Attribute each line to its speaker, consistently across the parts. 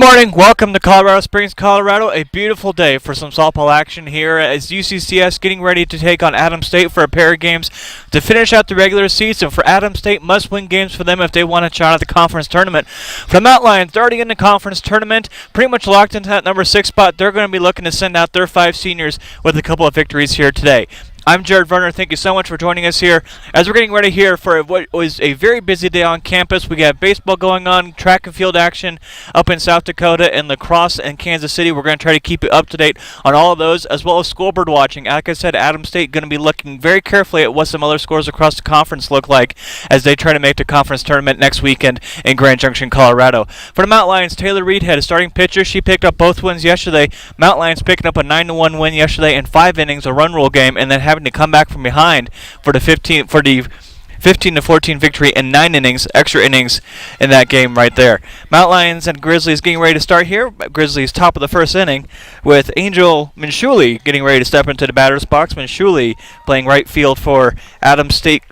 Speaker 1: morning. Welcome to Colorado Springs, Colorado. A beautiful day for some softball action here as UCCS getting ready to take on Adams State for a pair of games to finish out the regular season. For Adams State, must-win games for them if they want a shot at the conference tournament. For the Mount Lions, they're already in the conference tournament, pretty much locked into that number 6 spot. They're going to be looking to send out their 5 seniors with a couple of victories here today. I'm Jared Verner. Thank you so much for joining us here as we're getting ready here for what was a very busy day on campus. We got baseball going on, track and field action up in South Dakota, and lacrosse in Kansas City. We're going to try to keep you up to date on all of those, as well as scoreboard watching. Like I said, Adams State going to be looking very carefully at what some other scores across the conference look like as they try to make the conference tournament next weekend in Grand Junction, Colorado. For the Mount Lions, Taylor Reedhead, a starting pitcher. She picked up both wins yesterday. Mount Lions picking up a 9-1 win yesterday in 5 innings, a run rule game, and then having to come back from behind for the 15-14 victory in 9 innings, extra innings in that game right there. Mount Lions and Grizzlies getting ready to start here. Grizzlies top of the first inning with Angel Minshuli getting ready to step into the batter's box. Minshuli playing right field for Adams State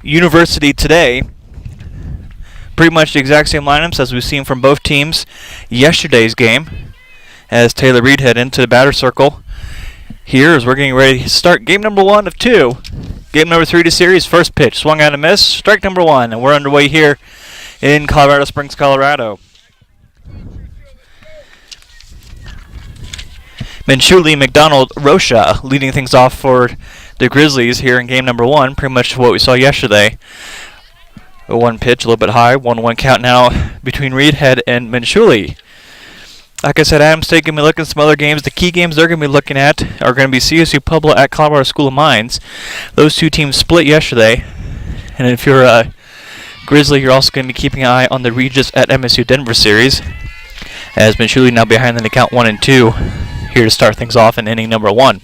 Speaker 1: University today. Pretty much the exact same lineups as we've seen from both teams yesterday's game as Taylor Reedhead into the batter circle. Here as we're getting ready to start game number 1 of 2. Game number 3 to series. First pitch, swung out and missed. Strike number 1, and we're underway here in Colorado Springs, Colorado. Minshuli, McDonald, Rocha leading things off for the Grizzlies here in game number 1. Pretty much what we saw yesterday. A 1 pitch, a little bit high. 1-1 count now between Reedhead and Minshuli. Like I said, Adams State going to be looking at some other games. The key games they're going to be looking at are going to be CSU Pueblo at Colorado School of Mines. Those two teams split yesterday. And if you're a Grizzly, you're also going to be keeping an eye on the Regis at MSU Denver series. As Minshuli now behind in the count 1-2. Here to start things off in inning number 1.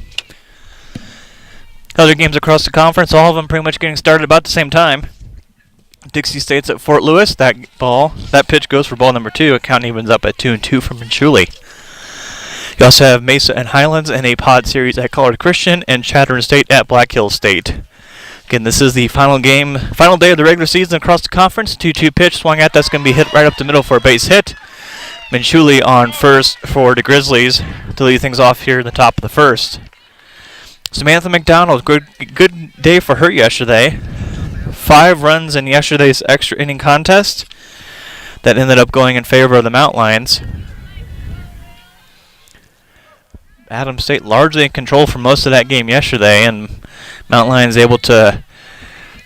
Speaker 1: Other games across the conference, all of them pretty much getting started about the same time. Dixie State's at Fort Lewis. That pitch goes for ball number 2. Count evens up at 2-2 for Minshuli. You also have Mesa and Highlands in a pod series at Colorado Christian and Chatham State at Black Hills State. Again, this is the final day of the regular season across the conference. 2-2 pitch swung at. That's going to be hit right up the middle for a base hit. Minshuli on first for the Grizzlies to lead things off here in the top of the first. Samantha McDonald, good day for her yesterday. 5 runs in yesterday's extra inning contest that ended up going in favor of the Mount Lions. Adams State largely in control for most of that game yesterday, and Mount Lions able to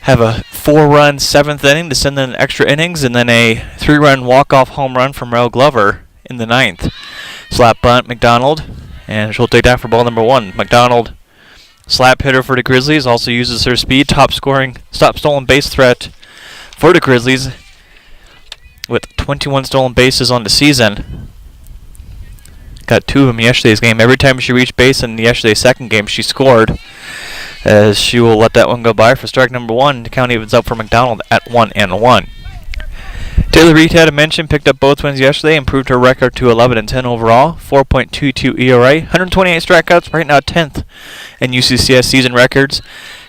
Speaker 1: have a 4-run 7th inning to send in extra innings, and then a 3-run walk-off home run from Merrill Glover in the 9th. Slap bunt, McDonald, and she'll take that for ball number 1. McDonald, slap hitter for the Grizzlies, also uses her speed, top stolen base threat for the Grizzlies with 21 stolen bases on the season. Got 2 of them in yesterday's game. Every time she reached base in yesterday's second game, she scored. As she will let that one go by for strike number 1. The count evens up for McDonald at 1-1. Taylor Reedhead, I mentioned, picked up both wins yesterday, improved her record to 11-10 overall, 4.22 ERA, 128 strikeouts, right now 10th in UCCS season records.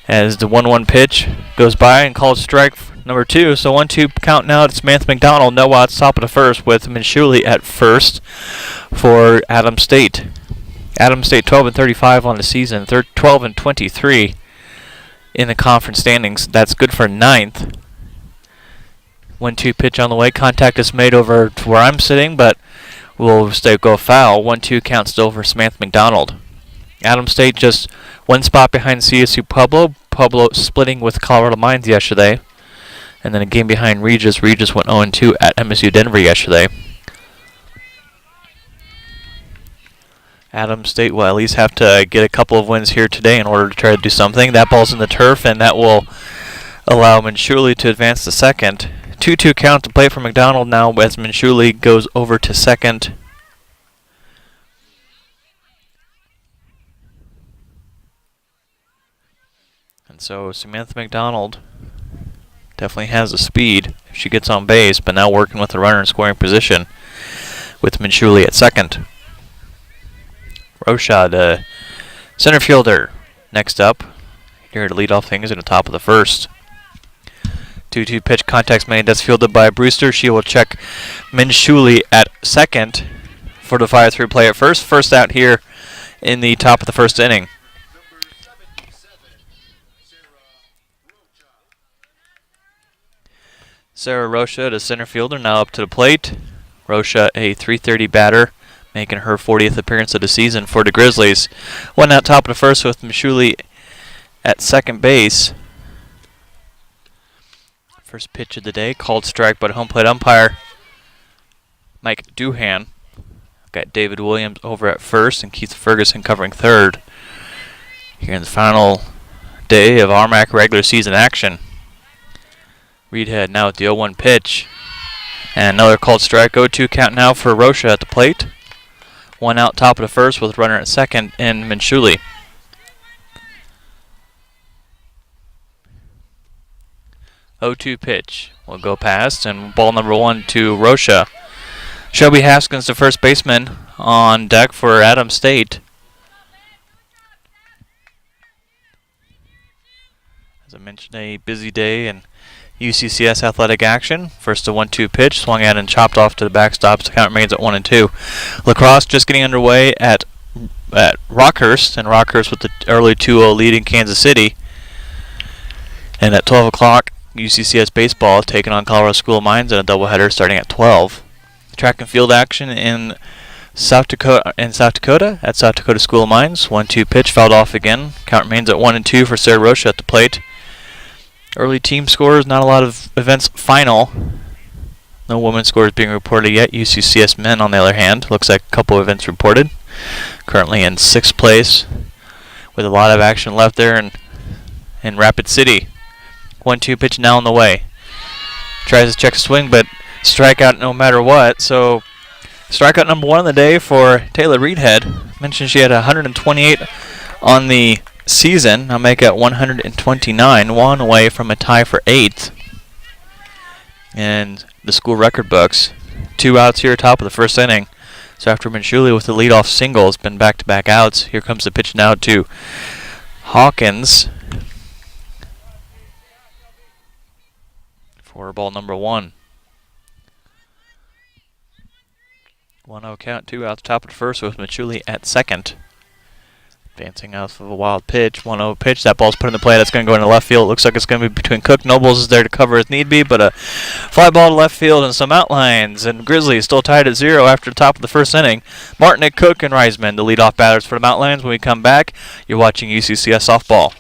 Speaker 1: As the 1-1 pitch goes by and called strike number 2. So 1-2 count now to Samantha McDonald, no outs, top of the first with Minshuli at first for Adams State. Adams State 12-35 on the season, 12-23 in the conference standings. That's good for 9th. 1-2 pitch on the way. Contact is made over to where I'm sitting, but will go foul. 1-2 count still for Samantha McDonald. Adams State just 1 spot behind CSU Pueblo. Pueblo splitting with Colorado Mines yesterday. And then a game behind Regis. Regis went 0-2 at MSU Denver yesterday. Adams State will at least have to get a couple of wins here today in order to try to do something. That ball's in the turf, and that will allow Minshuli to advance to second. 2-2 count to play for McDonald now as Minshuli goes over to second. And so Samantha McDonald definitely has the speed if she gets on base, but now working with the runner in scoring position with Minshuli at second. Rocha, the center fielder, next up. Here to lead off things in the top of the first. 2-2 pitch, contact made. That's fielded by Brewster. She will check Minshuli at second. for the 5-3 play at first. First out here in the top of the first inning. Sarah Rocha, the center fielder, now up to the plate. Rocha, a .330 batter, making her 40th appearance of the season for the Grizzlies. One out top of the first with Mishuli at second base. First pitch of the day, called strike by the home plate umpire, Mike Doohan. Got David Williams over at first and Keith Ferguson covering third. Here in the final day of RMAC regular season action. Reedhead now with the 0-1 pitch. And another called strike. 0-2 count now for Rocha at the plate. One out top of the first with runner at second in Minshuli. 0-2 pitch will go past, and ball number 1 to Rocha. Shelby Haskins, the first baseman, on deck for Adams State. As I mentioned, a busy day in UCCS athletic action. First a 1-2 pitch, swung at and chopped off to the backstop. The count remains at 1-2. Lacrosse just getting underway at Rockhurst, and Rockhurst with the early 2-0 lead in Kansas City. And at 12 o'clock, UCCS baseball taking on Colorado School of Mines in a doubleheader starting at 12. Track and field action in South Dakota at South Dakota School of Mines. 1-2 pitch fouled off again. Count remains at 1-2 for Sarah Rocha at the plate. Early team scores, not a lot of events final. No women's scores being reported yet. UCCS men, on the other hand, looks like a couple events reported. Currently in 6th place with a lot of action left there in Rapid City. 1-2 pitch now on the way. Tries to check a swing, but strikeout no matter what. So strikeout number 1 of the day for Taylor Reedhead. Mentioned she had 128 on the season. I'll make it 129, one away from a tie for 8th in the school record books. 2 outs here top of the first inning. So after Minshuli with the leadoff single, it's been back-to-back outs. Here comes the pitch now to Hawkins for ball number 1. 1-0 count, 2 outs top of the first with Minshuli at second. Advancing off of a wild pitch, 1-0 pitch. That ball's put in the play. That's going to go into left field. It looks like it's going to be between Cook. Nobles is there to cover as need be, but a fly ball to left field and some outlines. And Grizzlies still tied at 0 after the top of the first inning. Martinick, Cook, and Reisman, the leadoff batters for the Mountlines. When we come back, you're watching UCCS softball.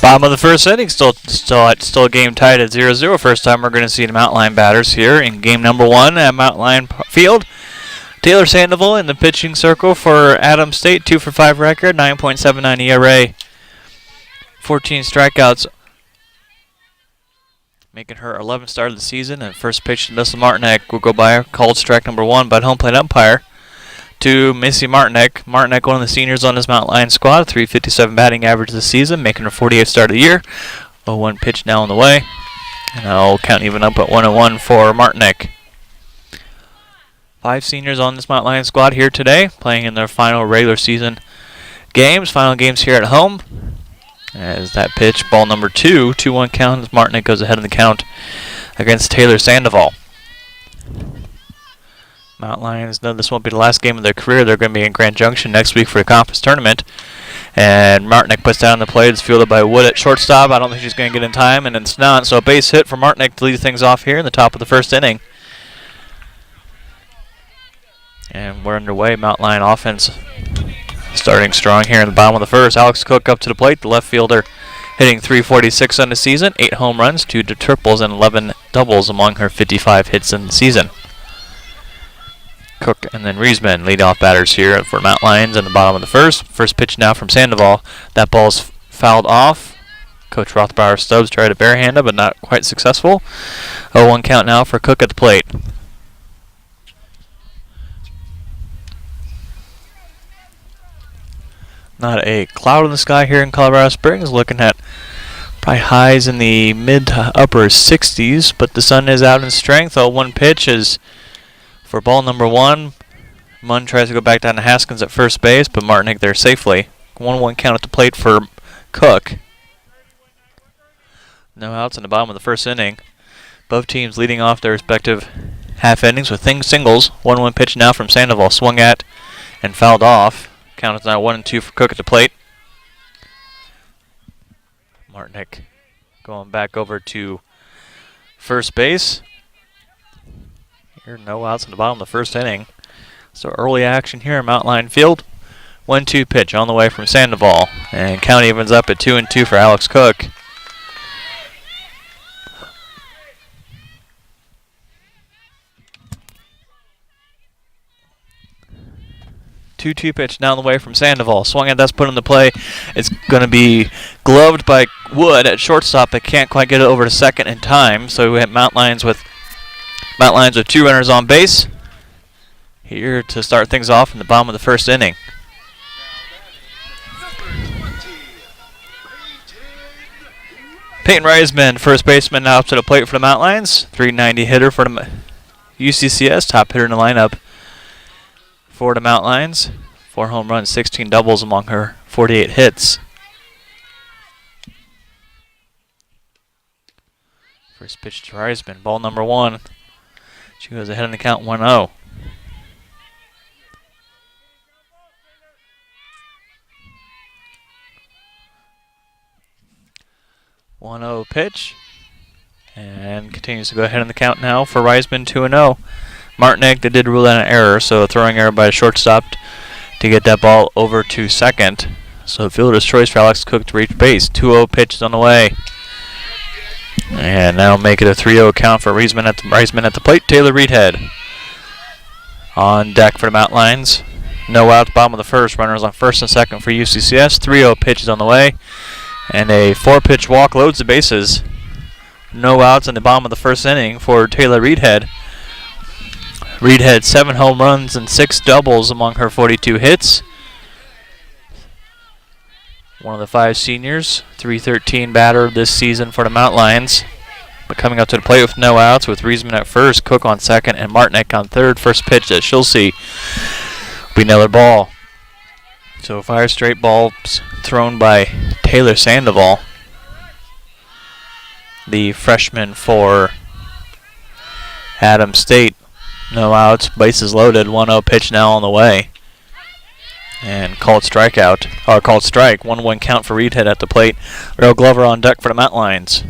Speaker 1: Bottom of the first inning, still a game tied at 0-0. First time we're going to see the Mountain batters here in game number 1 at Mountain Field. Taylor Sandoval in the pitching circle for Adams State, 2 for 5 record, 9.79 ERA, 14 strikeouts, making her 11th start of the season. And first pitch to Nessa Martinick will go by, called strike number 1 by the home plate umpire to Missy Martinick. Martinick, one of the seniors on this Mountain Lion squad, 357 batting average this season, making her 48th start of the year. 0-1 pitch now on the way. And I'll count even up at 1-1 for Martinick. 5 seniors on this Mountain Lion squad here today, playing in their final regular season games. Final games here at home. As that pitch, ball number 2, 2-1 count, as Martinick goes ahead in the count against Taylor Sandoval. Mountain Lions know this won't be the last game of their career. They're going to be in Grand Junction next week for the conference tournament. And Martinick puts down the plate. It's fielded by Wood at shortstop. I don't think she's going to get in time, and it's not. So a base hit for Martinick to lead things off here in the top of the first inning. And we're underway. Mount Lion offense starting strong here in the bottom of the first. Alex Cook up to the plate, the left fielder, hitting .346 on the season, 8 home runs, 2 triples, and 11 doubles among her 55 hits in the season. Cook and then Riesman lead off batters here for Mount Lions in the bottom of the first. First pitch now from Sandoval. That ball's fouled off. Coach Rothbauer Stubbs tried to barehand it, but not quite successful. 0-1 count now for Cook at the plate. Not a cloud in the sky here in Colorado Springs. Looking at probably highs in the mid to upper 60s, but the sun is out in strength. 0-1 pitch is for ball number 1. Munn tries to go back down to Haskins at first base, but Martinick there safely. 1-1 count at the plate for Cook. No outs in the bottom of the first inning. Both teams leading off their respective half innings with singles. 1-1 pitch now from Sandoval, swung at and fouled off. Count is now 1-2 for Cook at the plate. Martinick going back over to first base. Here, no outs in the bottom of the first inning. So early action here in Mount Lion Field. 1-2 pitch on the way from Sandoval. And count evens up at 2-2 for Alex Cook. Two pitch down the way from Sandoval. Swung at, that's put into play. It's going to be gloved by Wood at shortstop, but can't quite get it over to second in time. So we have Mount Lions with 2 runners on base. Here to start things off in the bottom of the first inning. Peyton Reisman, first baseman, now up to the plate for the Mount Lions. .390 hitter for the UCCS, top hitter in the lineup for the Mount Lions. 4 home runs, 16 doubles among her 48 hits. First pitch to Reisman, ball number 1. She goes ahead in the count 1-0. 1-0 pitch. And continues to go ahead in the count now for Reisman 2-0. Martinick, they did rule out an error, so a throwing error by the shortstop to get that ball over to second. So fielder's choice for Alex Cook to reach base. 2-0 pitch is on the way. And that'll make it a 3-0 count for Reisman at the plate. Taylor Reedhead on deck for the Mount Lions. No outs, bottom of the first. Runners on first and second for UCCS. 3-0 pitch is on the way. And a 4-pitch walk loads the bases. No outs in the bottom of the first inning for Taylor Reedhead. Reedhead 7 home runs and 6 doubles among her 42 hits. One of the 5 seniors, .313 batter this season for the Mount Lions. But coming up to the plate with no outs, with Reisman at first, Cook on second, and Martinick on third. First pitch that she'll see will be another ball. So 5 straight balls thrown by Taylor Sandoval, the freshman for Adams State. No outs, bases loaded, 1-0 pitch now on the way. And called strike. 1-1 count for Reedhead at the plate. Real Glover on deck for the Mount Lions.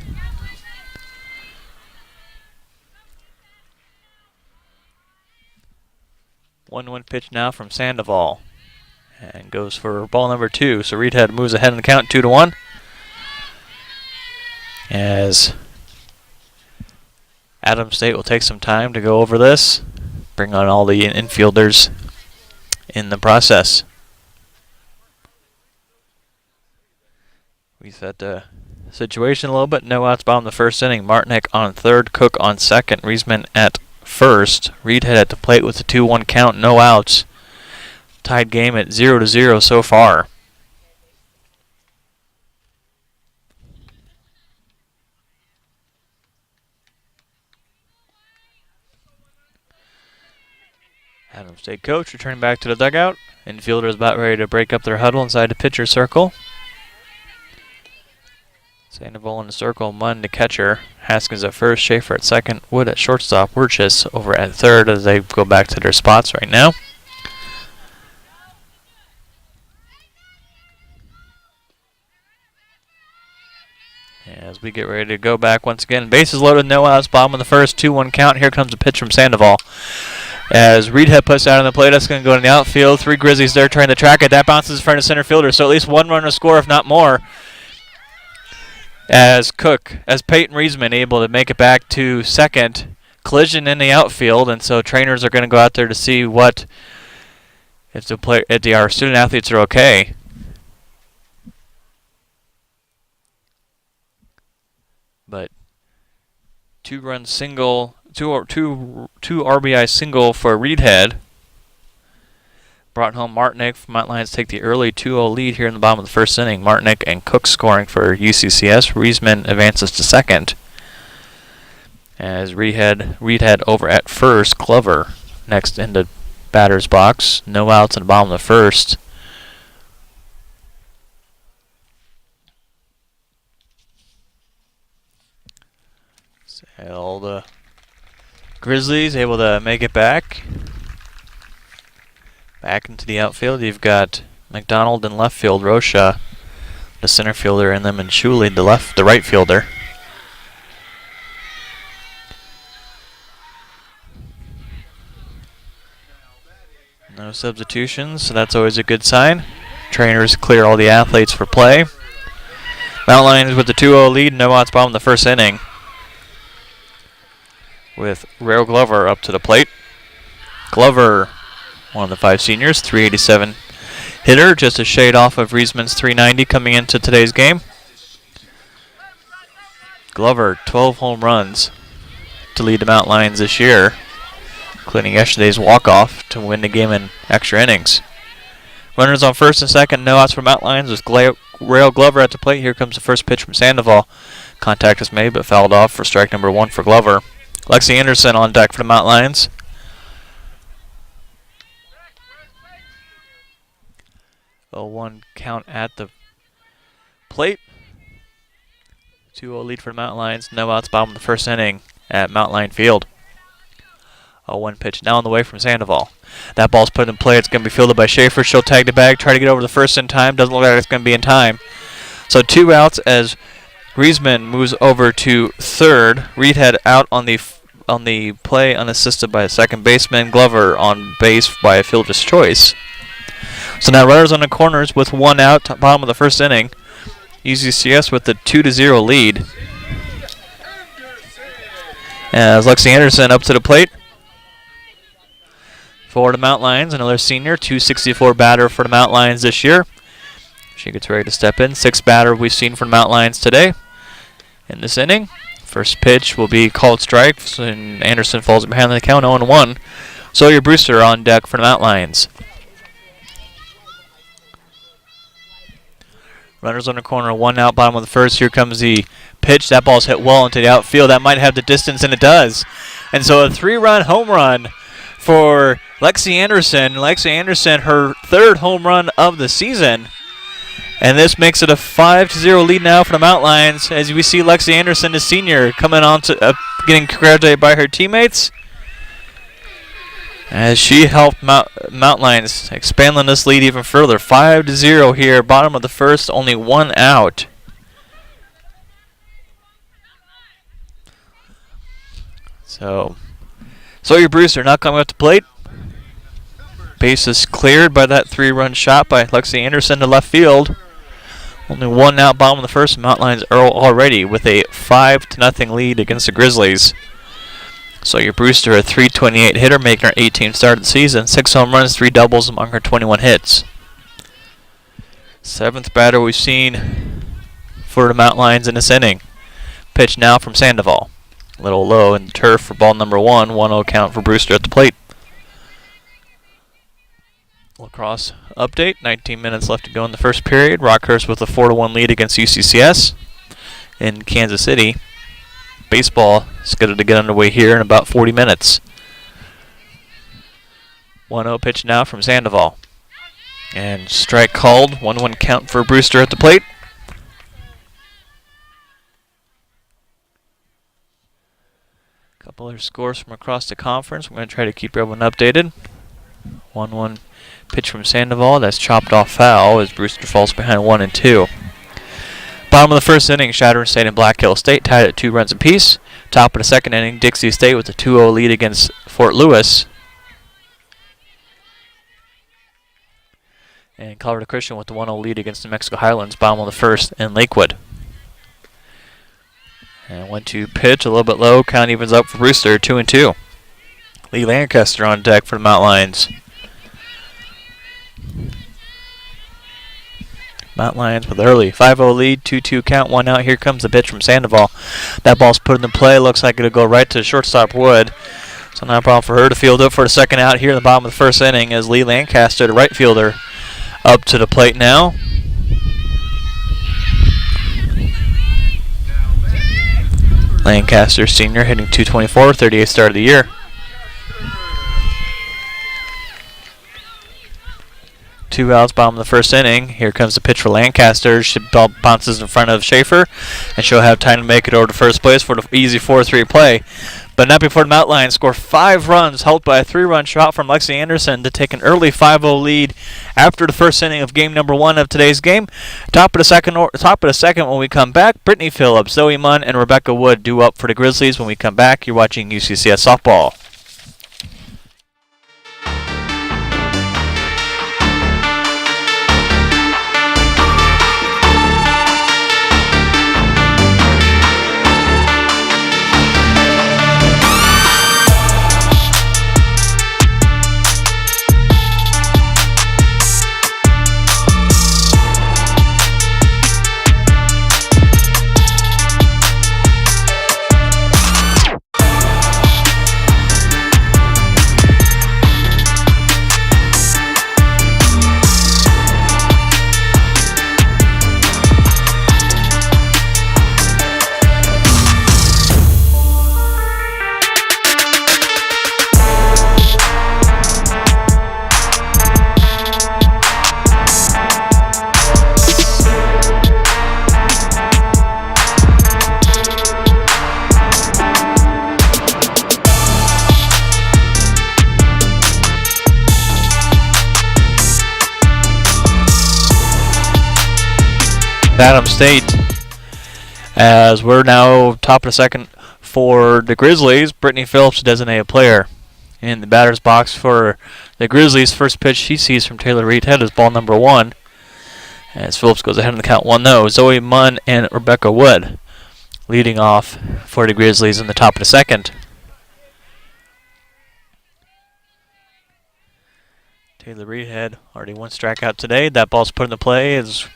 Speaker 1: One pitch now from Sandoval. And goes for ball number 2. So Reedhead moves ahead in the count 2-1. As Adams State will take some time to go over this. Bring on all the infielders in the process. We set the situation a little bit. No outs bottom of the first inning. Martinick on third, Cook on second, Reisman at first. Reedhead at the plate with a 2-1 count, no outs. Tied game at 0-0 so far. Adams State coach returning back to the dugout. Infielder is about ready to break up their huddle inside the pitcher circle. Sandoval in the circle, Munn the catcher, Haskins at first, Schaefer at second, Wood at shortstop, Wirchis over at third as they go back to their spots right now. As we get ready to go back once again. Bases loaded, no outs, bottom of the first, 2-1 count. Here comes a pitch from Sandoval. As Reedhead puts out on the plate, that's going to go in the outfield. 3 Grizzlies there trying to track it. That bounces in front of center fielder, so at least 1 run to score, if not more. As Peyton Reisman able to make it back to second. Collision in the outfield, and so trainers are going to go out there to see what if our student athletes are okay. But 2-run single, two RBI single for Reedhead. Brought home Martinick. Mount Lions take the early 2-0 lead here in the bottom of the first inning. Martinick and Cook scoring for UCCS. Reisman advances to second. As Reedhead over at first. Glover next into batter's box. No outs in the bottom of the first. So the Grizzlies able to make it back. Back into the outfield. You've got McDonald in left field, Rocha, the center fielder, and then Shuley, the right fielder. No substitutions, so that's always a good sign. Trainers clear all the athletes for play. Mount Lions with the 2-0 lead, no outs bottom of the first inning. With Rail Glover up to the plate. Glover, one of the 5 seniors, 387 hitter, just a shade off of Reisman's 390 coming into today's game. Glover, 12 home runs to lead the Mount Lions this year, including yesterday's walk-off to win the game in extra innings. Runners on first and second, no outs for Mount Lions with Rail Glover at the plate. Here comes the first pitch from Sandoval. Contact is made but fouled off for strike number 1 for Glover. Lexi Anderson on deck for the Mount Lions. 0-1 count at the plate. 2-0 lead for the Mount Lions. No outs bottom of the first inning at Mount Lion Field. 0-1 pitch now on the way from Sandoval. That ball's put in play. It's going to be fielded by Schaefer. She'll tag the bag, try to get over the first in time. Doesn't look like it's going to be in time. So 2 outs as Reisman moves over to third. Reedhead out on the play, unassisted by a second baseman. Glover on base by a fielder's choice. So now runners on the corners with 1 out, bottom of the first inning. UCCS with the 2-0 lead. As Lexi Anderson up to the plate for the Mount Lions, another senior, 264 batter for the Mount Lions this year. She gets ready to step in. 6th batter we've seen from Mount Lions today in this inning. First pitch will be called strike, and Anderson falls behind the count, 0-1. Sawyer Brewster on deck for the Mount Lions. Runners on the corner, 1 out, bottom of the first. Here comes the pitch. That ball's hit well into the outfield. That might have the distance, and it does. And so a 3-run home run for Lexi Anderson. Lexi Anderson, her 3rd home run of the season. And this makes it a 5-0 lead now for the Mount Lions, as we see Lexi Anderson, the senior, coming on to getting congratulated by her teammates, as she helped Mount Lions expand on this lead even further. 5-0 here, bottom of the first, only 1 out. So Sawyer Brewster not coming up to plate. Bases cleared by that 3-run shot by Lexi Anderson to left field. Only 1 out, bottom of the first. Mount Lions Earl already with a 5-0 lead against the Grizzlies. Sawyer Brewster, a .328 hitter, making her 18th start of the season. 6 home runs, 3 doubles among her 21 hits. 7th batter we've seen for the Mount Lions in this inning. Pitch now from Sandoval. A little low in the turf for ball number 1. 1-0 count for Brewster at the plate. Lacrosse update. 19 minutes left to go in the first period. Rockhurst with a 4-1 lead against UCCS in Kansas City. Baseball scheduled to get underway here in about 40 minutes. 1-0 pitch now from Sandoval. And strike called. 1-1 count for Brewster at the plate. Couple other scores from across the conference. We're going to try to keep everyone updated. 1-1 pitch from Sandoval. That's chopped off foul as Brewster falls behind 1-2. Bottom of the first inning, Shattering State and Black Hill State tied at 2 runs apiece. Top of the second inning, Dixie State with a 2-0 lead against Fort Lewis. And Colorado Christian with the 1-0 lead against New Mexico Highlands. Bottom of the first in Lakewood. And 1-2 pitch, a little bit low. Count evens up for Brewster, 2-2. Lee Lancaster on deck for the Mount Lions. Mount Lions with early 5-0 lead, 2-2 count, 1 out. Here comes the pitch from Sandoval. That ball's put in the play. Looks like it'll go right to shortstop Wood. So not a problem for her to field it for the second out here in the bottom of the first inning as Lee Lancaster, the right fielder, up to the plate now. Lancaster senior hitting .224, 38th start of the year. Two outs, bottom of the first inning. Here comes the pitch for Lancaster. Ball bounces in front of Schaefer, and she'll have time to make it over to first place for the easy 4-3 play. But not before the Mount Lions score 5 runs, helped by a 3-run shot from Lexi Anderson to take an early 5-0 lead after the first inning of game number 1 of today's game. Top of the second when we come back, Brittany Phillips, Zoe Munn, and Rebecca Wood due up for the Grizzlies. When we come back, you're watching UCCS softball. Adams State, as we're now top of the second for the Grizzlies. Brittany Phillips, designated player in the batter's box for the Grizzlies. First pitch she sees from Taylor Reedhead is ball number 1, as Phillips goes ahead in the count 1-0. Zoe Munn and Rebecca Wood leading off for the Grizzlies in the top of the second. Taylor Reedhead already 1 strikeout today. That ball's put in the play as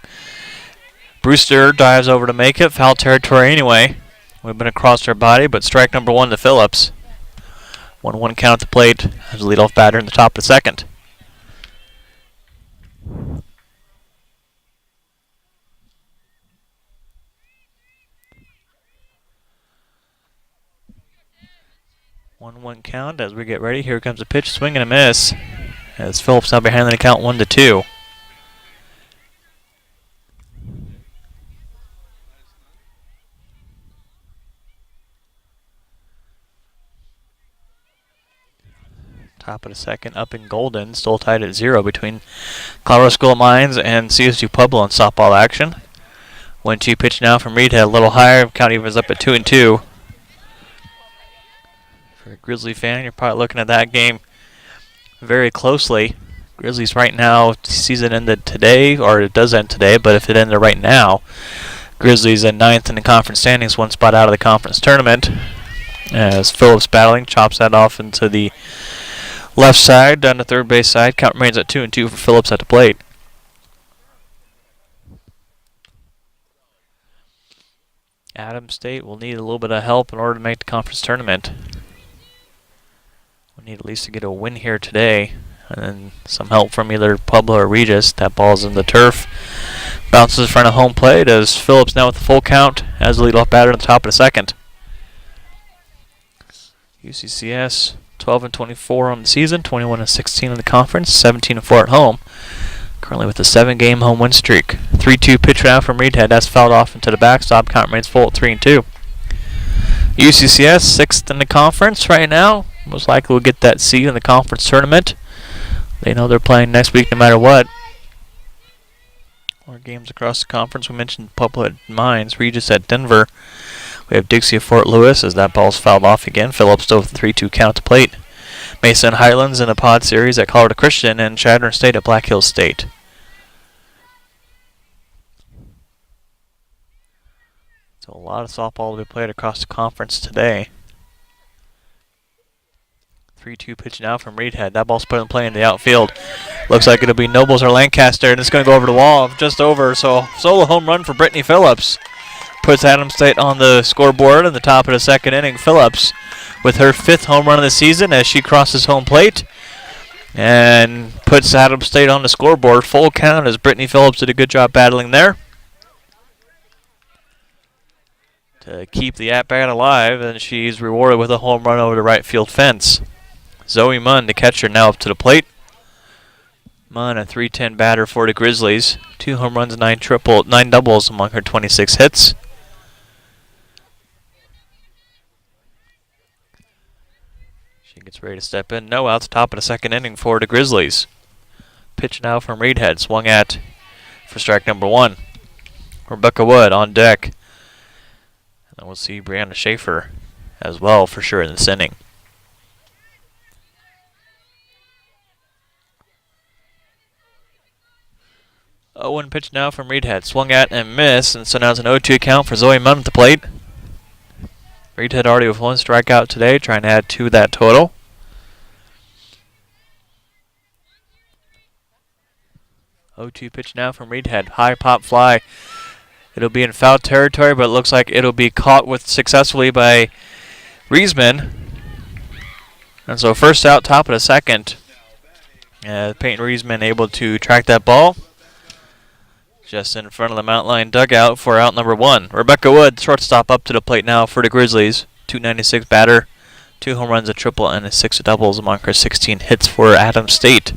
Speaker 1: Brewster dives over to make it. Foul territory anyway. We've been across her body, but strike number 1 to Phillips. 1-1 count at the plate as a leadoff batter in the top of the second. One count as we get ready. Here comes a pitch, swing and a miss. As Phillips now behind the count 1-2. Top of the second, up in Golden, still tied at 0 between Colorado School of Mines and CSU Pueblo in softball action. 1-2 pitch now from Reedhead, a little higher. Count evens up at 2-2. For a Grizzly fan, you're probably looking at that game very closely. Grizzlies right now, season ended today, or it does end today, but if it ended right now, Grizzlies in 9th in the conference standings, 1 spot out of the conference tournament. As Phillips battling, chops that off into the left side, down the third base side. Count remains at 2-2 for Phillips at the plate. Adams State will need a little bit of help in order to make the conference tournament. We need at least to get a win here today, and then some help from either Pueblo or Regis. That ball's in the turf. Bounces in front of home plate as Phillips now with the full count as the leadoff batter at the top of the second. UCCS 12-24 on the season, 21-16 in the conference, 17-4 at home. Currently with a 7-game home win streak. 3-2 pitch round from Reedhead. That's fouled off into the backstop. Count remains full at 3-2. UCCS 6th in the conference right now. Most likely will get that seed in the conference tournament. They know they're playing next week no matter what. More games across the conference. We mentioned Public Mines. Regis at Denver. We have Dixie at Fort Lewis as that ball's fouled off again. Phillips still with a 3-2 count to plate. Mason Highlands in a pod series at Colorado Christian, and Chadron State at Black Hills State. So a lot of softball to be played across the conference today. 3-2 pitch now from Reedhead. That ball's put in play in the outfield. Looks like it'll be Nobles or Lancaster, and it's going to go over the wall, just over. So solo home run for Brittany Phillips. Puts Adams State on the scoreboard in the top of the second inning. Phillips with her 5th home run of the season as she crosses home plate and puts Adams State on the scoreboard. Full count as Brittany Phillips did a good job battling there to keep the at-bat alive, and she's rewarded with a home run over the right field fence. Zoe Munn, the catcher, now up to the plate. Munn, a .310 batter for the Grizzlies. 2 home runs, 9 doubles among her 26 hits. She gets ready to step in. No outs, top of the second inning for the Grizzlies. Pitch now from Reedhead, swung at for strike number 1. Rebecca Wood on deck. And we'll see Brianna Schaefer as well for sure in this inning. 0-1 pitch now from Reedhead. Swung at and missed, and so now it's an 0-2 count for Zoe Munn at the plate. Reedhead already with 1 strikeout today, trying to add 2 that total. Oh-2 pitch now from Reedhead. High pop fly. It'll be in foul territory, but it looks like it'll be caught with successfully by Riesman. And so first out, top of the second. Peyton Riesman able to track that ball just in front of the Mount Lion dugout for out number 1. Rebecca Wood, shortstop, up to the plate now for the Grizzlies. .296 batter, 2 home runs, a triple, and 6 doubles among her 16 hits for Adams State.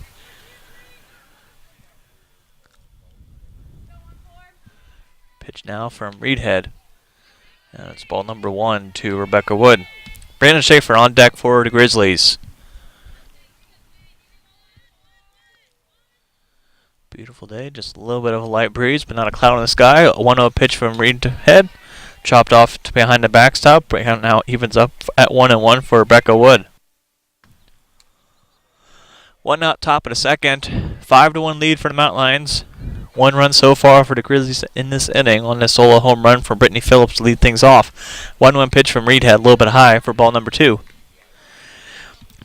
Speaker 1: Pitch now from Reedhead. And it's ball number 1 to Rebecca Wood. Brandon Schaefer on deck for the Grizzlies. Beautiful day, just a little bit of a light breeze, but not a cloud in the sky. A 1-0 pitch from Reedhead, chopped off to behind the backstop. Now evens up at 1-1 for Rebecca Wood. 1 out, top of the second. 5-1 lead for the Mount Lions. 1 run so far for the Grizzlies in this inning on this solo home run from Brittany Phillips to lead things off. 1-1 pitch from Reedhead, a little bit high for ball number 2.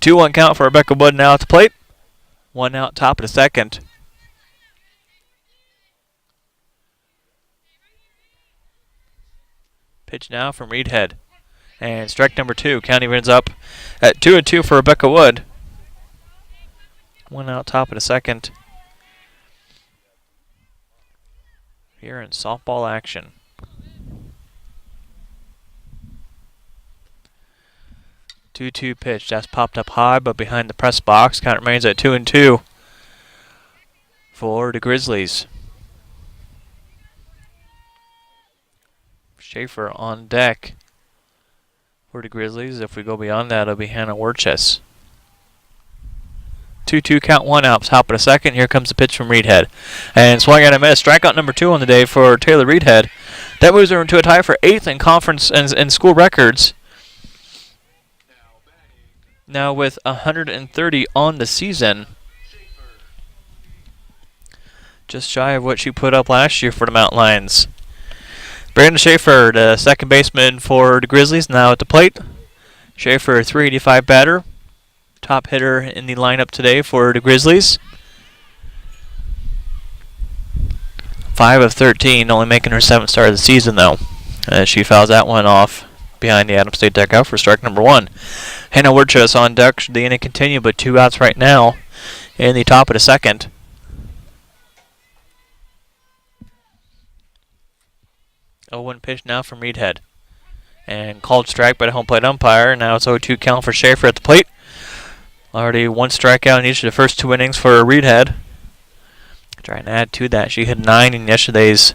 Speaker 1: 2-1 count for Rebecca Wood now at the plate. 1 out, top of the second. Pitch now from Reedhead. And strike number 2. County ends up at 2-2 for Rebecca Wood. 1 out, top of the second. Here in softball action. 2-2 pitch. That's popped up high, but behind the press box. Count remains at 2-2 for the Grizzlies. Schaefer on deck for the Grizzlies. If we go beyond that, it'll be Hannah Werches. 2-2 count, 1 out, top of the second. Here comes the pitch from Reedhead. And swung at a miss. Strikeout number 2 on the day for Taylor Reedhead. That moves her into a tie for 8th in conference and school records. Now with 130 on the season. Just shy of what she put up last year for the Mount Lions. Brandon Schaefer, the second baseman for the Grizzlies, now at the plate. Schaefer, a .385 batter. Top hitter in the lineup today for the Grizzlies. 5 of 13, only making her 7th start of the season, though. She fouls that one off behind the Adams State dugout for strike number 1. Hannah Werches on deck. Should the inning continue, but 2 outs right now in the top of the second. 0-1 pitch now from Reedhead. And called strike by the home plate umpire. Now it's 0-2 count for Schaefer at the plate. Already 1 strikeout in each of the first 2 innings for Reedhead. Trying to add to that. She hit 9 in yesterday's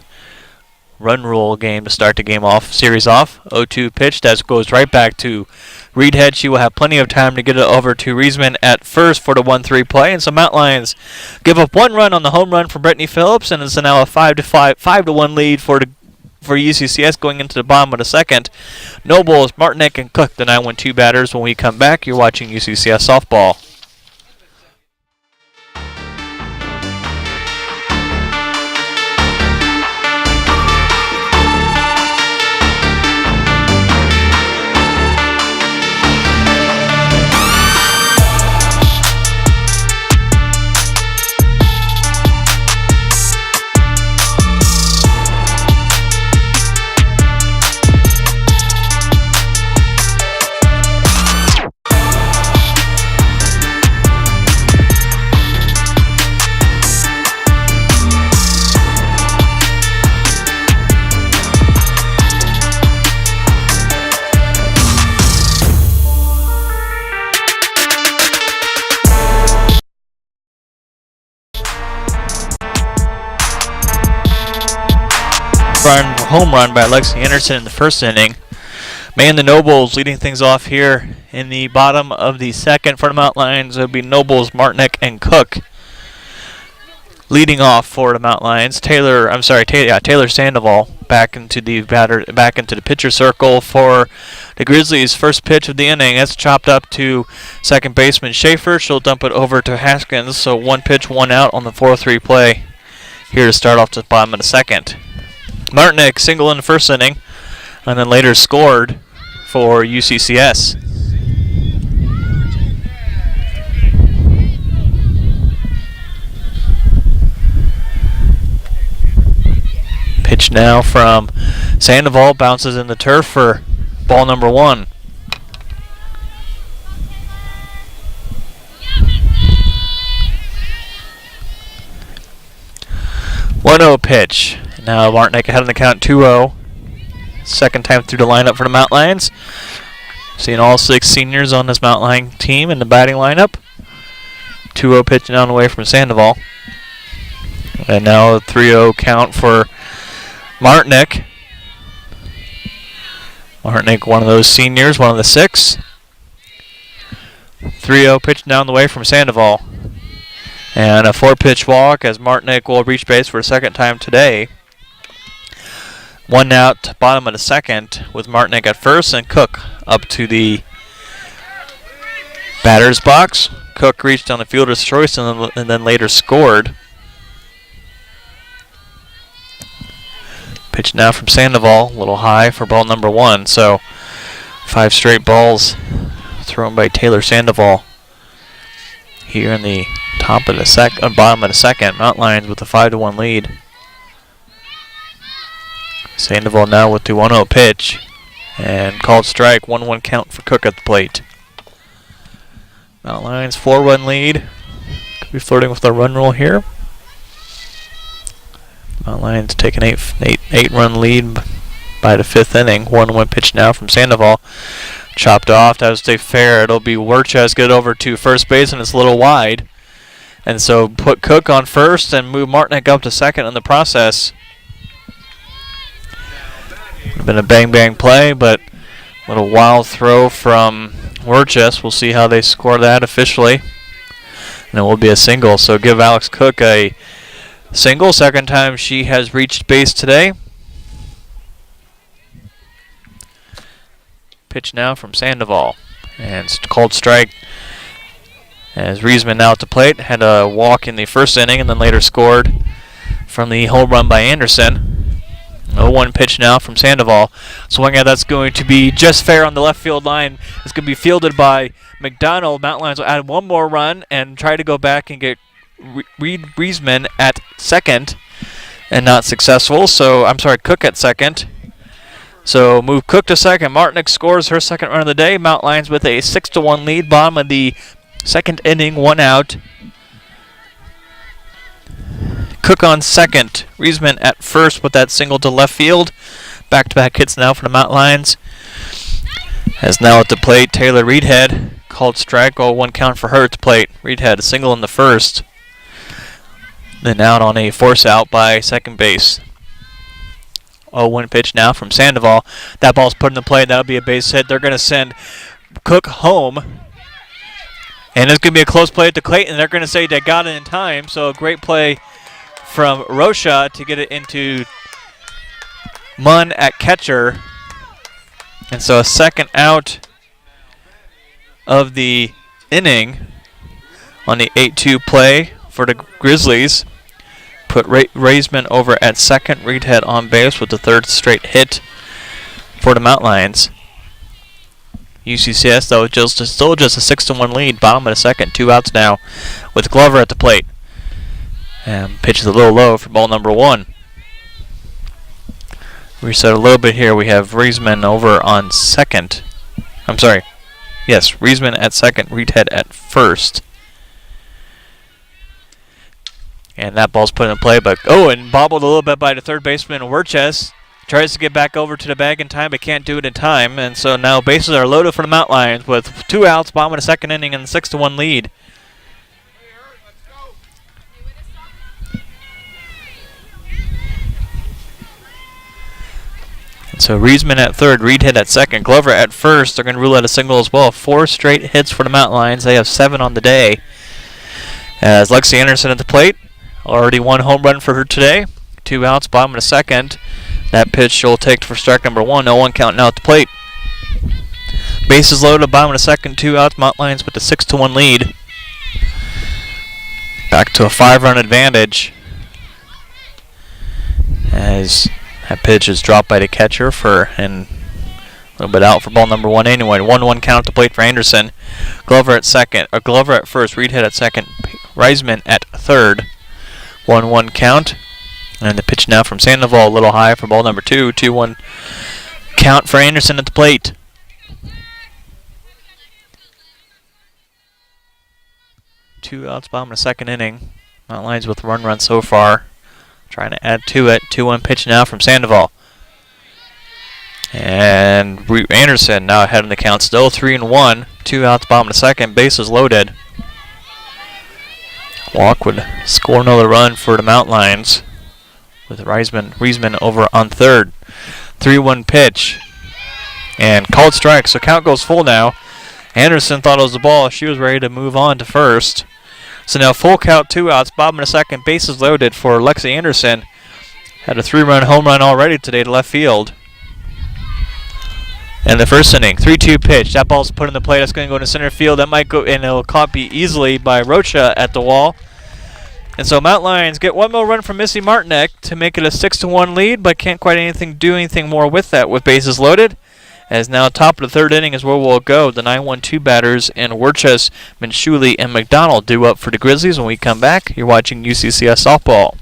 Speaker 1: run rule game to start the game off, series off. 0-2 pitch that goes right back to Reedhead. She will have plenty of time to get it over to Riesman at first for the 1-3 play. And so Mount Lions give up 1 run on the home run from Brittany Phillips, and it's now a 5-1 lead for UCCS going into the bottom of the second. Nobles, Martinick, and Cook, the 9-1-2 batters. When we come back, you're watching UCCS softball. Home run by Lexi Anderson in the first inning. Man, the Nobles leading things off here in the bottom of the second for the Mount Lions. It'll be Nobles, Martinick, and Cook leading off for the Mount Lions. Taylor Sandoval back into the pitcher circle for the Grizzlies. First pitch of the inning. That's chopped up to second baseman Schaefer. She'll dump it over to Haskins. So 1 pitch, 1 out on the 4-3 play here to start off the bottom of the second. Martinick single in the first inning, and then later scored for UCCS. Pitch now from Sandoval, bounces in the turf for ball number 1. One-0 pitch. Now Martinick ahead on the count 2-0. Second time through the lineup for the Mount Lions. Seeing all 6 seniors on this Mount Lion team in the batting lineup. 2-0 pitch down away from Sandoval. And now a 3-0 count for Martinick. Martinick, one of those seniors, one of the 6. 3-0 pitch down the way from Sandoval. And a 4-pitch walk as Martinick will reach base for a second time today. 1 out, bottom of the second, with Martinick at first and Cook up to the batter's box. Cook reached on the fielder's choice and then later scored. Pitch now from Sandoval, a little high for ball number 1. So 5 straight balls thrown by Taylor Sandoval here in the bottom of the second. Mount Lions with a 5-1 lead. Sandoval now with the 1-0 pitch and called strike. 1-1 count for Cook at the plate. Mount Lions 4-1 lead. Could be flirting with the run rule here. Mount Lions take an 8-run lead by the 5th inning. 1-1 pitch now from Sandoval. Chopped off. That was stay fair. It'll be Werches get over to first base, and it's a little wide. And so put Cook on first and move Martinick up to second in the process. Been a bang-bang play, but a little wild throw from Werches. We'll see how they score that officially. And it will be a single. So give Alex Cook a single. Second time she has reached base today. Pitch now from Sandoval. And it's called strike as Riesman now at the plate. Had a walk in the first inning and then later scored from the home run by Anderson. 0-1 pitch now from Sandoval. Swing out, that's going to be just fair on the left field line. It's going to be fielded by McDonald. Mount Lions will add one more run and try to go back and get Riesman at second, and not successful. So, I'm sorry, Cook at second. So, move Cook to second. Martinick scores her second run of the day. Mount Lions with a 6-1 lead. Bottom of the second inning, 1 out. Cook on second. Riesman at first with that single to left field. Back-to-back hits now for the Mount Lions. As now at the plate, Taylor Reedhead called strike. 0-1 count for her at the plate. Reedhead a single in the first. Then out on a force out by second base. 0-1 pitch now from Sandoval. That ball's put into play. That'll be a base hit. They're going to send Cook home. And it's going to be a close play to Clayton. They're going to say they got it in time. So a great play from Rocha to get it into Munn at catcher. And so a second out of the inning on the 8-2 play for the Grizzlies. Put Raisman over at second. Reedhead on base with the third straight hit for the Mountain Lions. UCCS, though, still just a 6-1 lead. Bottom of the second. 2 outs now with Glover at the plate. And pitch is a little low for ball number 1. Reset a little bit here. We have Reisman over on second. I'm sorry. Yes, Reisman at second. Reedhead at first. And that ball's put in play, but and bobbled a little bit by the third baseman, Werches. Tries to get back over to the bag in time, but can't do it in time. And so now bases are loaded for the Mountain Lions with 2 outs, bottom of the second inning, and a 6-1 lead. And so Reisman at third, Reedhead at second, Glover at first. They're going to rule out a single as well. 4 straight hits for the Mountain Lions. They have 7 on the day. As Lexi Anderson at the plate. Already 1 home run for her today. 2 outs, bottom of the second. That pitch she'll take for strike number 1. 0-1 count now at the plate. Bases loaded, bottom of the second. 2 outs, Mountain Lions with a 6-1 lead. Back to a 5-run advantage. As that pitch is dropped by the catcher and a little bit out for ball number 1 anyway. 1-1 count at the plate for Anderson. Glover at first. Reedhead at second. Reisman at third. 1-1 count. And the pitch now from Sandoval a little high for ball number 2. 2-1 count for Anderson at the plate. Two outs, bottom of the second inning. Mountain Lions with 1 run so far. Trying to add to it. 2-1 pitch now from Sandoval. And Anderson now ahead in the count. Still 3-1. 2 outs, bottom of the second. Bases loaded. Walk would score another run for the Mountain Lions with Reisman over on third. 3-1 pitch. And called strike. So count goes full now. Anderson thought it was the ball. She was ready to move on to first. So now full count, 2 outs, bottom of the second, bases loaded for Lexi Anderson. Had a 3-run home run already today to left field. And the first inning, 3-2 pitch. That ball's put in the plate. That's going to go to center field. That might go, and it'll copy easily by Rocha at the wall. And so Mountain Lions get 1 more run from Missy Martinek to make it a 6-1 lead, but can't quite do anything more with that with bases loaded. As now top of the third inning is where we'll go. The 9-1-2 batters and Werches, Manchuli, and McDonald due up for the Grizzlies. When we come back, you're watching UCCS softball.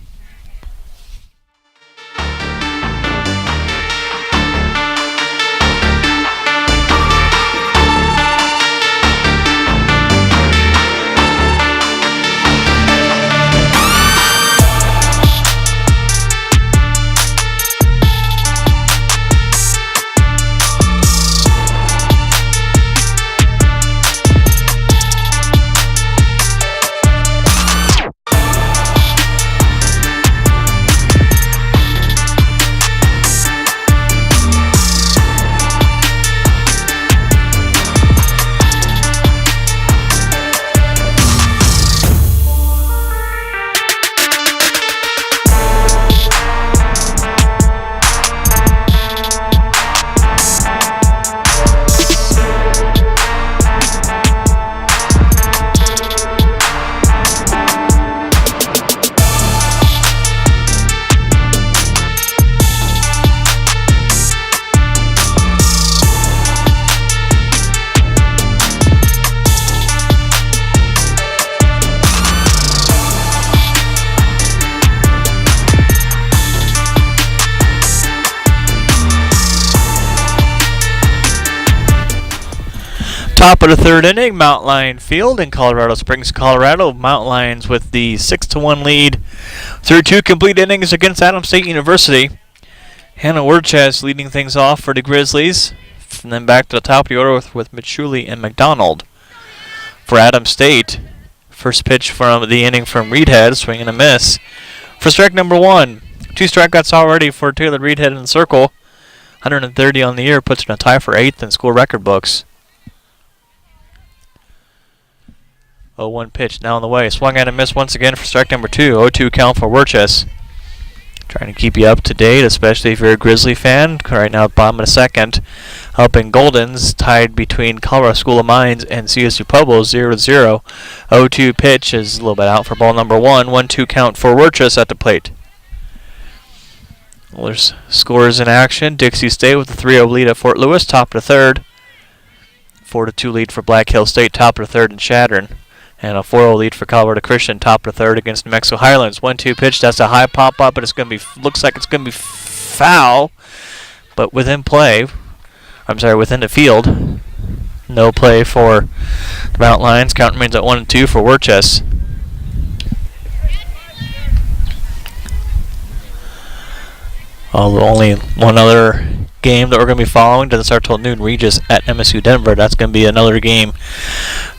Speaker 1: Top of the third inning, Mountain Lion Field in Colorado Springs, Colorado. Mountain Lions with the 6-1 lead through 2 complete innings against Adams State University. Hannah Werches leading things off for the Grizzlies. And then back to the top of the order with Manchuli and McDonald. For Adams State, first pitch from the inning from Reedhead, swing and a miss. For strike number 1, 2 strikeouts already for Taylor Reedhead in the circle. 130 on the year, puts her in a tie for 8th in school record books. 0-1 pitch now on the way. Swung at and missed once again for strike number 2. 0-2 count for Wirchus. Trying to keep you up to date, especially if you're a Grizzly fan. Right now, bottom of the second. Up in Goldens, tied between Colorado School of Mines and CSU Pueblo, 0-0. 0-2 pitch is a little bit out for ball number 1. 1-2 count for Wirchus at the plate. Well, there's scores in action. Dixie State with a 3-0 lead at Fort Lewis, top of the third. 4-2 lead for Black Hill State, top of the third in Chadron. And a 4-0 lead for Colorado Christian, top of the third against New Mexico Highlands. 1-2 pitch, that's a high pop-up, but it's going to be, looks like it's going to be foul, but within play. I'm sorry, within the field. No play for the Mountain Lions. Count remains at 1-2 for Wirchus. Only one other game that we're going to be following. Doesn't start till noon. Regis at MSU Denver. That's going to be another game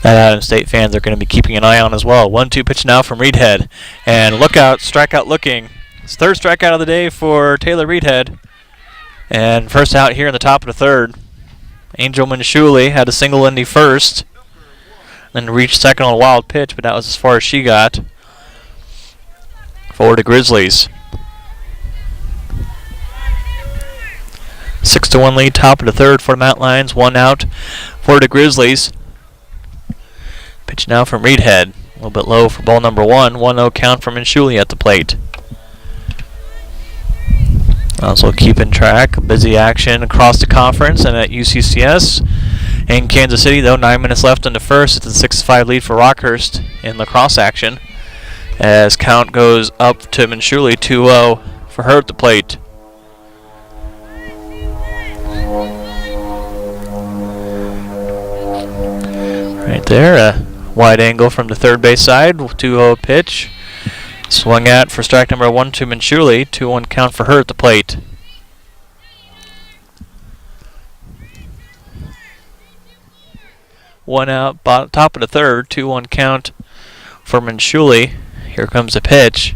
Speaker 1: that Adams State fans are going to be keeping an eye on as well. 1-2 pitch now from Reedhead. And look out, strikeout looking. It's third strikeout of the day for Taylor Reedhead. And first out here in the top of the third. Angel Manshuli had a single in the first. Then reached second on a wild pitch, but that was as far as she got. For the Grizzlies. 6-1 lead, top of the third for the Mountain Lions. 1 out for the Grizzlies. Pitch now from Reedhead. A little bit low for ball number 1. 1-0 count from Manshuli at the plate. Also keeping track of busy action across the conference and at UCCS. In Kansas City, though, 9 minutes left in the first. It's a 6-5 lead for Rockhurst in lacrosse action. As count goes up to Manshuli, 2-0 for her at the plate. Right there, a wide angle from the third base side, 2-0 pitch. Swung at for strike number 1 to Manshuli, 2-1 count for her at the plate. One out, top of the third, 2-1 count for Manshuli. Here comes the pitch.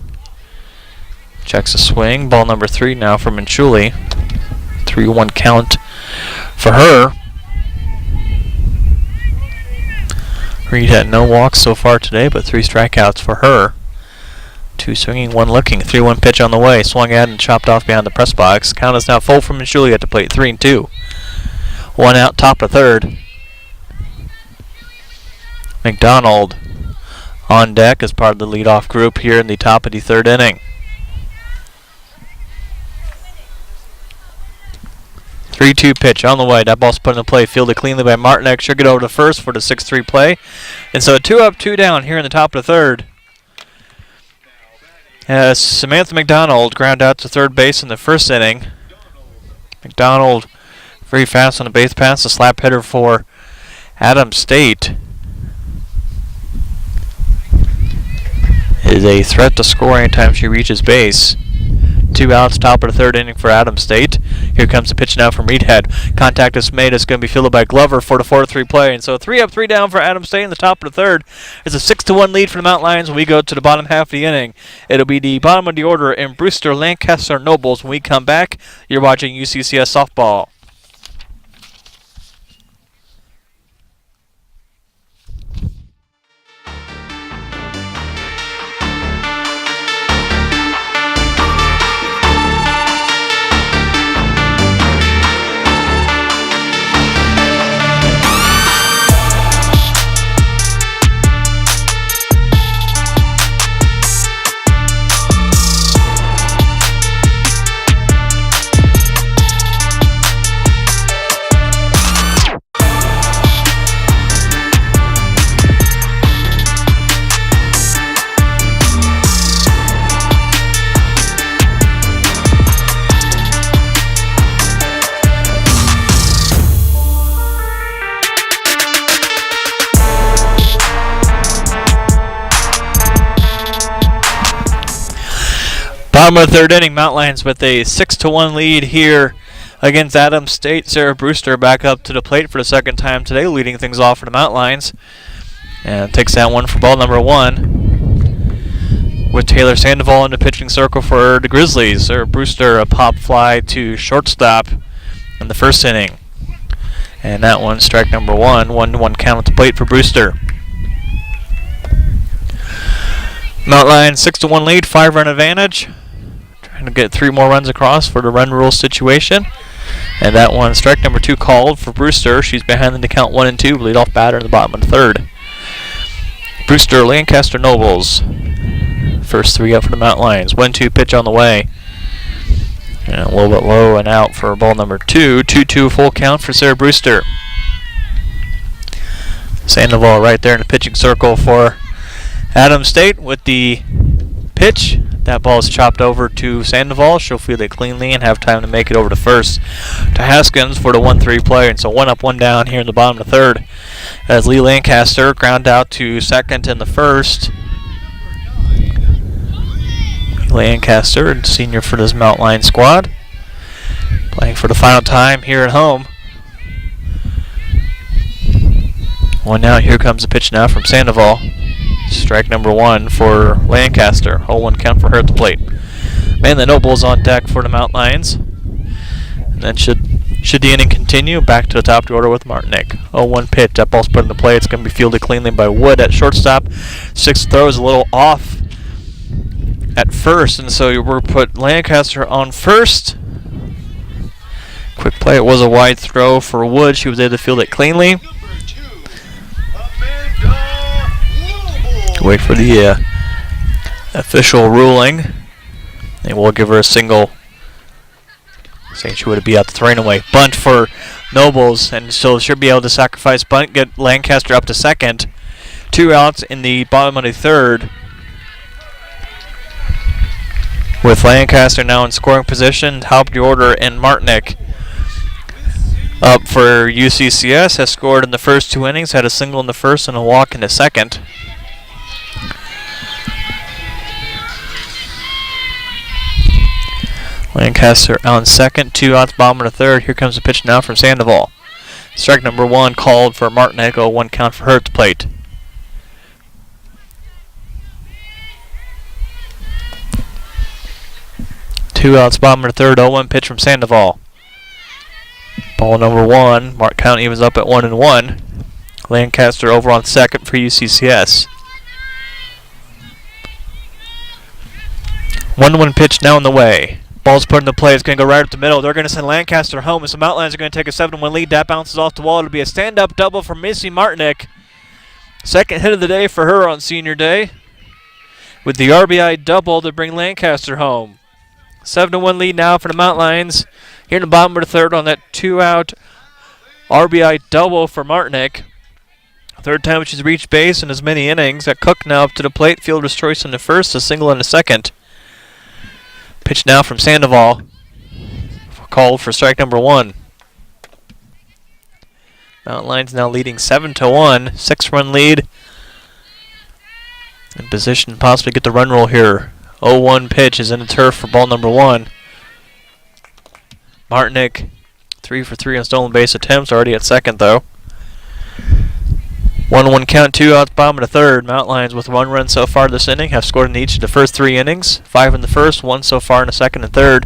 Speaker 1: Checks a swing, ball number 3 now for Manshuli. 3-1 count for her. Reed had no walks so far today, but 3 strikeouts for her. 2 swinging, 1 looking. 3-1 pitch on the way. Swung at and chopped off behind the press box. Count is now full from Manshuli at the plate. 3-2. 1 out, top of third. McDonald on deck as part of the leadoff group here in the top of the third inning. 3-2 pitch on the way. That ball's put in play. Fielded cleanly by Martinek. Should get over to first for the 6-3 play. And so a 2 up, 2 down here in the top of the third. As Samantha McDonald ground out to third base in the first inning. McDonald very fast on the base pass. A slap hitter for Adams State. Is a threat to score anytime she reaches base. 2 outs, top of the third inning for Adams State. Here comes the pitch now from Reedhead. Contact is made. It's going to be fielded by Glover for the 4-3 play. And so 3 up, 3 down for Adams State in the top of the third. It's a 6-1 lead for the Mountain Lions when we go to the bottom half of the inning. It'll be the bottom of the order in Brewster, Lancaster, Nobles. When we come back, you're watching UCCS softball. Bottom of the third inning, Mountain Lions with a 6-1 lead here against Adams State. Sarah Brewster back up to the plate for the second time today, leading things off for the Mountain Lions. And takes that one for ball number 1. with Taylor Sandoval in the pitching circle for the Grizzlies. Sarah Brewster, a pop fly to shortstop in the first inning. And that one, strike number 1. 1-1 count at the plate for Brewster. Mount Lions 6-1 lead, 5-run advantage. Trying to get 3 more runs across for the run rule situation. And that one, strike number 2 called for Brewster. She's behind in the count 1-2, leadoff batter in the bottom of the third. Brewster, Lancaster, Nobles. First 3 up for the Mount Lions. 1-2 pitch on the way. And a little bit low and out for ball number 2. 2-2 full count for Sarah Brewster. Sandoval right there in the pitching circle for Adams State with the pitch. That ball is chopped over to Sandoval. She'll field it cleanly and have time to make it over to first to Haskins for the 1-3 play. And so 1 up, 1 down here in the bottom of the third as Lee Lancaster ground out to second in the first. Lancaster, senior for this Mount Lion squad, playing for the final time here at home. 1 out. Here comes the pitch now from Sandoval. Strike number 1 for Lancaster. 0-1 count for her at the plate. Man, the Nobles on deck for the Mount Lions. And then should the inning continue, back to the top of the order with Martinick. 0-1 pitch. That ball's put in the play. It's going to be fielded cleanly by Wood at shortstop. 6th throw is a little off at first, and so we'll put Lancaster on first. Quick play. It was a wide throw for Wood. She was able to field it cleanly. Wait for the official ruling. They will give her a single, saying she would be out the throwing away. Bunt for Nobles, and so should be able to sacrifice bunt, get Lancaster up to second. 2 outs in the bottom of the third, with Lancaster now in scoring position, top of the order, and Martinick up for UCCS has scored in the first 2 innings, had a single in the first and a walk in the second. Lancaster on second, 2 outs, bottom of the third. Here comes the pitch now from Sandoval. Strike number 1 called for Martinick. 0-1 count for her at the plate. Two outs, bottom of the third. 0-1 pitch from Sandoval. Ball number 1. Mark count evens up at 1-1. Lancaster over on second for UCCS. 1-1 pitch now in the way. Ball's put in the play. It's going to go right up the middle. They're going to send Lancaster home. As the Mount Lions are going to take a 7-1 lead. That bounces off the wall. It'll be a stand-up double for Missy Martinick. Second hit of the day for her on senior day, with the RBI double to bring Lancaster home. 7-1 lead now for the Mount Lions. Here in the bottom of the third on that 2-out RBI double for Martinick. Third time she's reached base in as many innings. That Cook now up to the plate. Fielder's choice in the first, a single in the second. Pitch now from Sandoval. Called for strike number 1. Mountain Lions now leading 7-1. 6-run lead. In position to possibly get the run roll here. 0-1 pitch is in the turf for ball number 1. Martinick 3 for 3 on stolen base attempts. Already at second though. 1-1 count, 2 outs, bottom of the third. Mount Lions with 1 run so far this inning, have scored in each of the first 3 innings. 5 in the first, 1 so far in the second and third.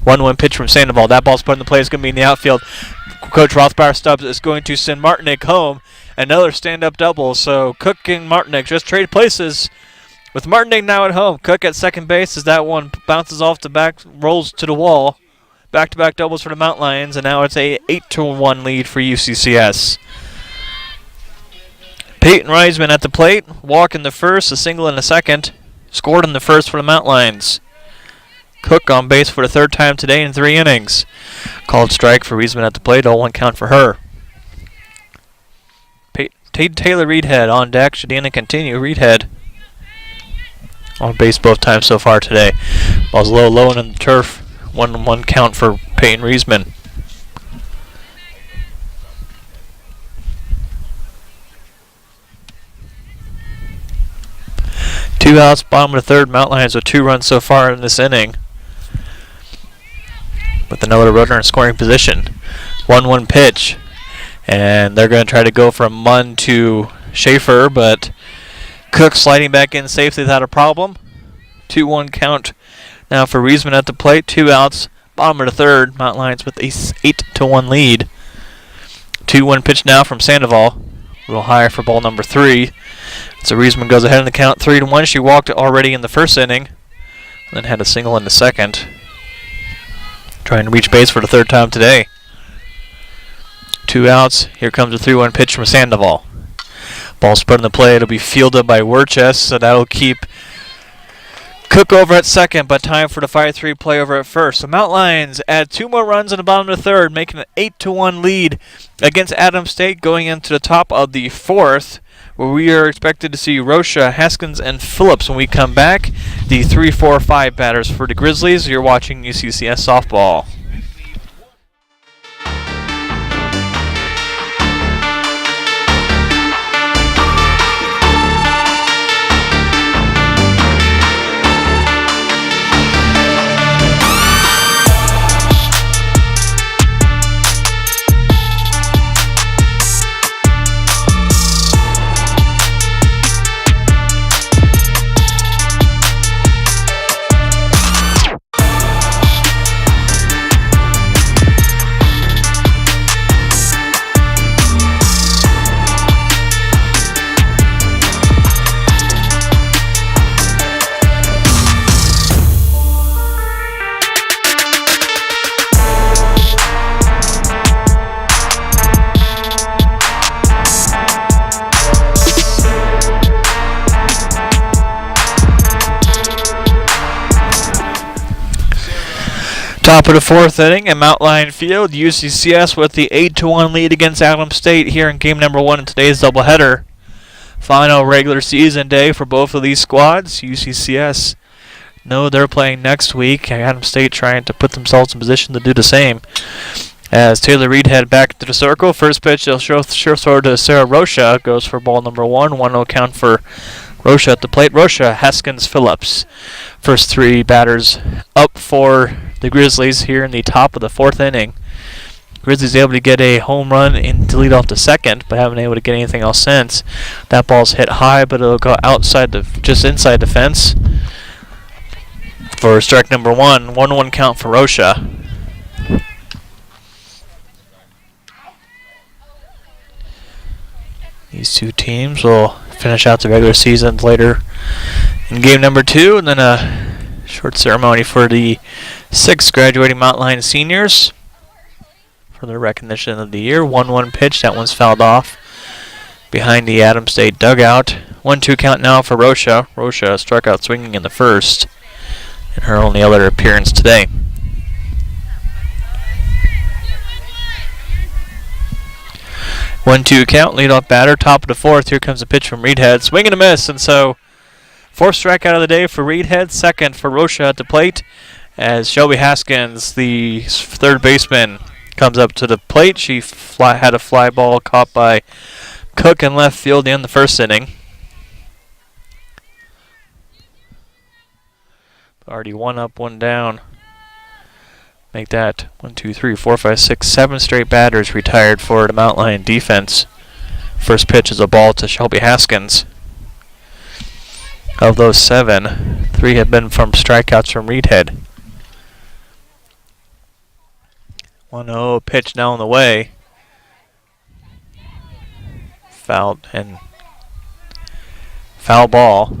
Speaker 1: 1-1 pitch from Sandoval. That ball's put in the play. It's going to be in the outfield. Coach Rothbauer Stubbs is going to send Martinick home. Another stand-up double. So Cook and Martinick just trade places. With Martinick now at home, Cook at second base as that one bounces off the back, rolls to the wall. Back-to-back doubles for the Mount Lions, and now it's a 8-1 lead for UCCS. Peyton Reisman at the plate, walk in the first, a single in the second. Scored in the first for the Mount Lions. Cook on base for the 3rd time today in 3 innings. Called strike for Reisman at the plate, 0-1 count for her. Taylor Reedhead on deck. Should the inning continue? Reedhead on base both times so far today. Ball's low and on the turf. 1-1 count for Peyton Reisman. Two outs, bottom of the third. Mount Lions with 2 runs so far in this inning, with another runner in scoring position. 1-1 pitch, and they're going to try to go from Munn to Schaefer, but Cook sliding back in safely without a problem. 2-1 count now for Riesman at the plate. 2 outs. Bottom of the third. Mountain Lions with a 8-1 lead. 2-1 pitch now from Sandoval. A little higher for ball number 3. So Riesman goes ahead in the count 3-1. She walked already in the first inning. Then had a single in the second. Trying to reach base for the third time today. 2 outs. Here comes a 3-1 pitch from Sandoval. Ball spread in the play. It'll be fielded by Wirches, so that'll keep Cook over at second, but time for the 5-3 play over at first. The Mountain Lions add 2 more runs in the bottom of the third, making an 8-1 lead against Adams State going into the top of the fourth, where we are expected to see Rocha, Haskins, and Phillips when we come back. The 3, 4, 5 batters for the Grizzlies. You're watching UCCS softball. Top of the fourth inning at Mount Lion Field, UCCS with the 8-1 lead against Adams State here in game number 1 in today's doubleheader. Final regular season day for both of these squads. UCCS know they're playing next week. Adams State trying to put themselves in position to do the same. As Taylor Reed head back to the circle, first pitch they'll sure throw to Sarah Rocha. Goes for ball number 1. 1-0 count for Rocha at the plate. Rocha, Haskins, Phillips. First 3 batters up for the Grizzlies here in the top of the fourth inning. Grizzlies able to get a home run to lead off the second, but haven't been able to get anything else since. That ball's hit high, but it'll go outside just inside the fence for strike number 1. 1-1 count for Rocha. These two teams will finish out the regular season later in game number 2, and then a short ceremony for the 6 graduating Mount Lion seniors for their recognition of the year. 1-1 pitch. That one's fouled off behind the Adams State dugout. 1-2 count now for Rocha. Rocha struck out swinging in the first in her only other appearance today. One-two count, leadoff batter, top of the fourth. Here comes a pitch from Reedhead. Swing and a miss, and so fourth strikeout of the day for Reedhead. Second for Rocha at the plate as Shelby Haskins, the third baseman, comes up to the plate. She had a fly ball caught by Cook in left field in the first inning. Already 1 up, 1 down. Make that 1, 2, 3, 4, 5, 6, 7 straight batters retired for the Mount Lion defense. First pitch is a ball to Shelby Haskins. Of those 7, 3 have been from strikeouts from Reedhead. 1-0 pitch now on the way. Foul ball.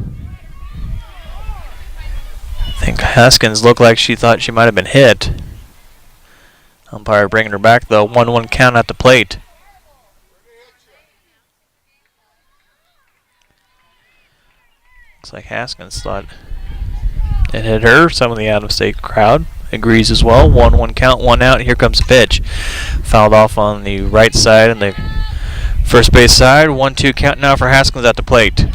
Speaker 1: I think Haskins looked like she thought she might have been hit. Umpire bringing her back though. 1-1 count at the plate. Looks like Haskins thought it hit her. Some of the Adams State crowd agrees as well. 1-1 count, 1 out. Here comes the pitch. Fouled off on the right side and the first base side. 1-2 count now for Haskins at the plate.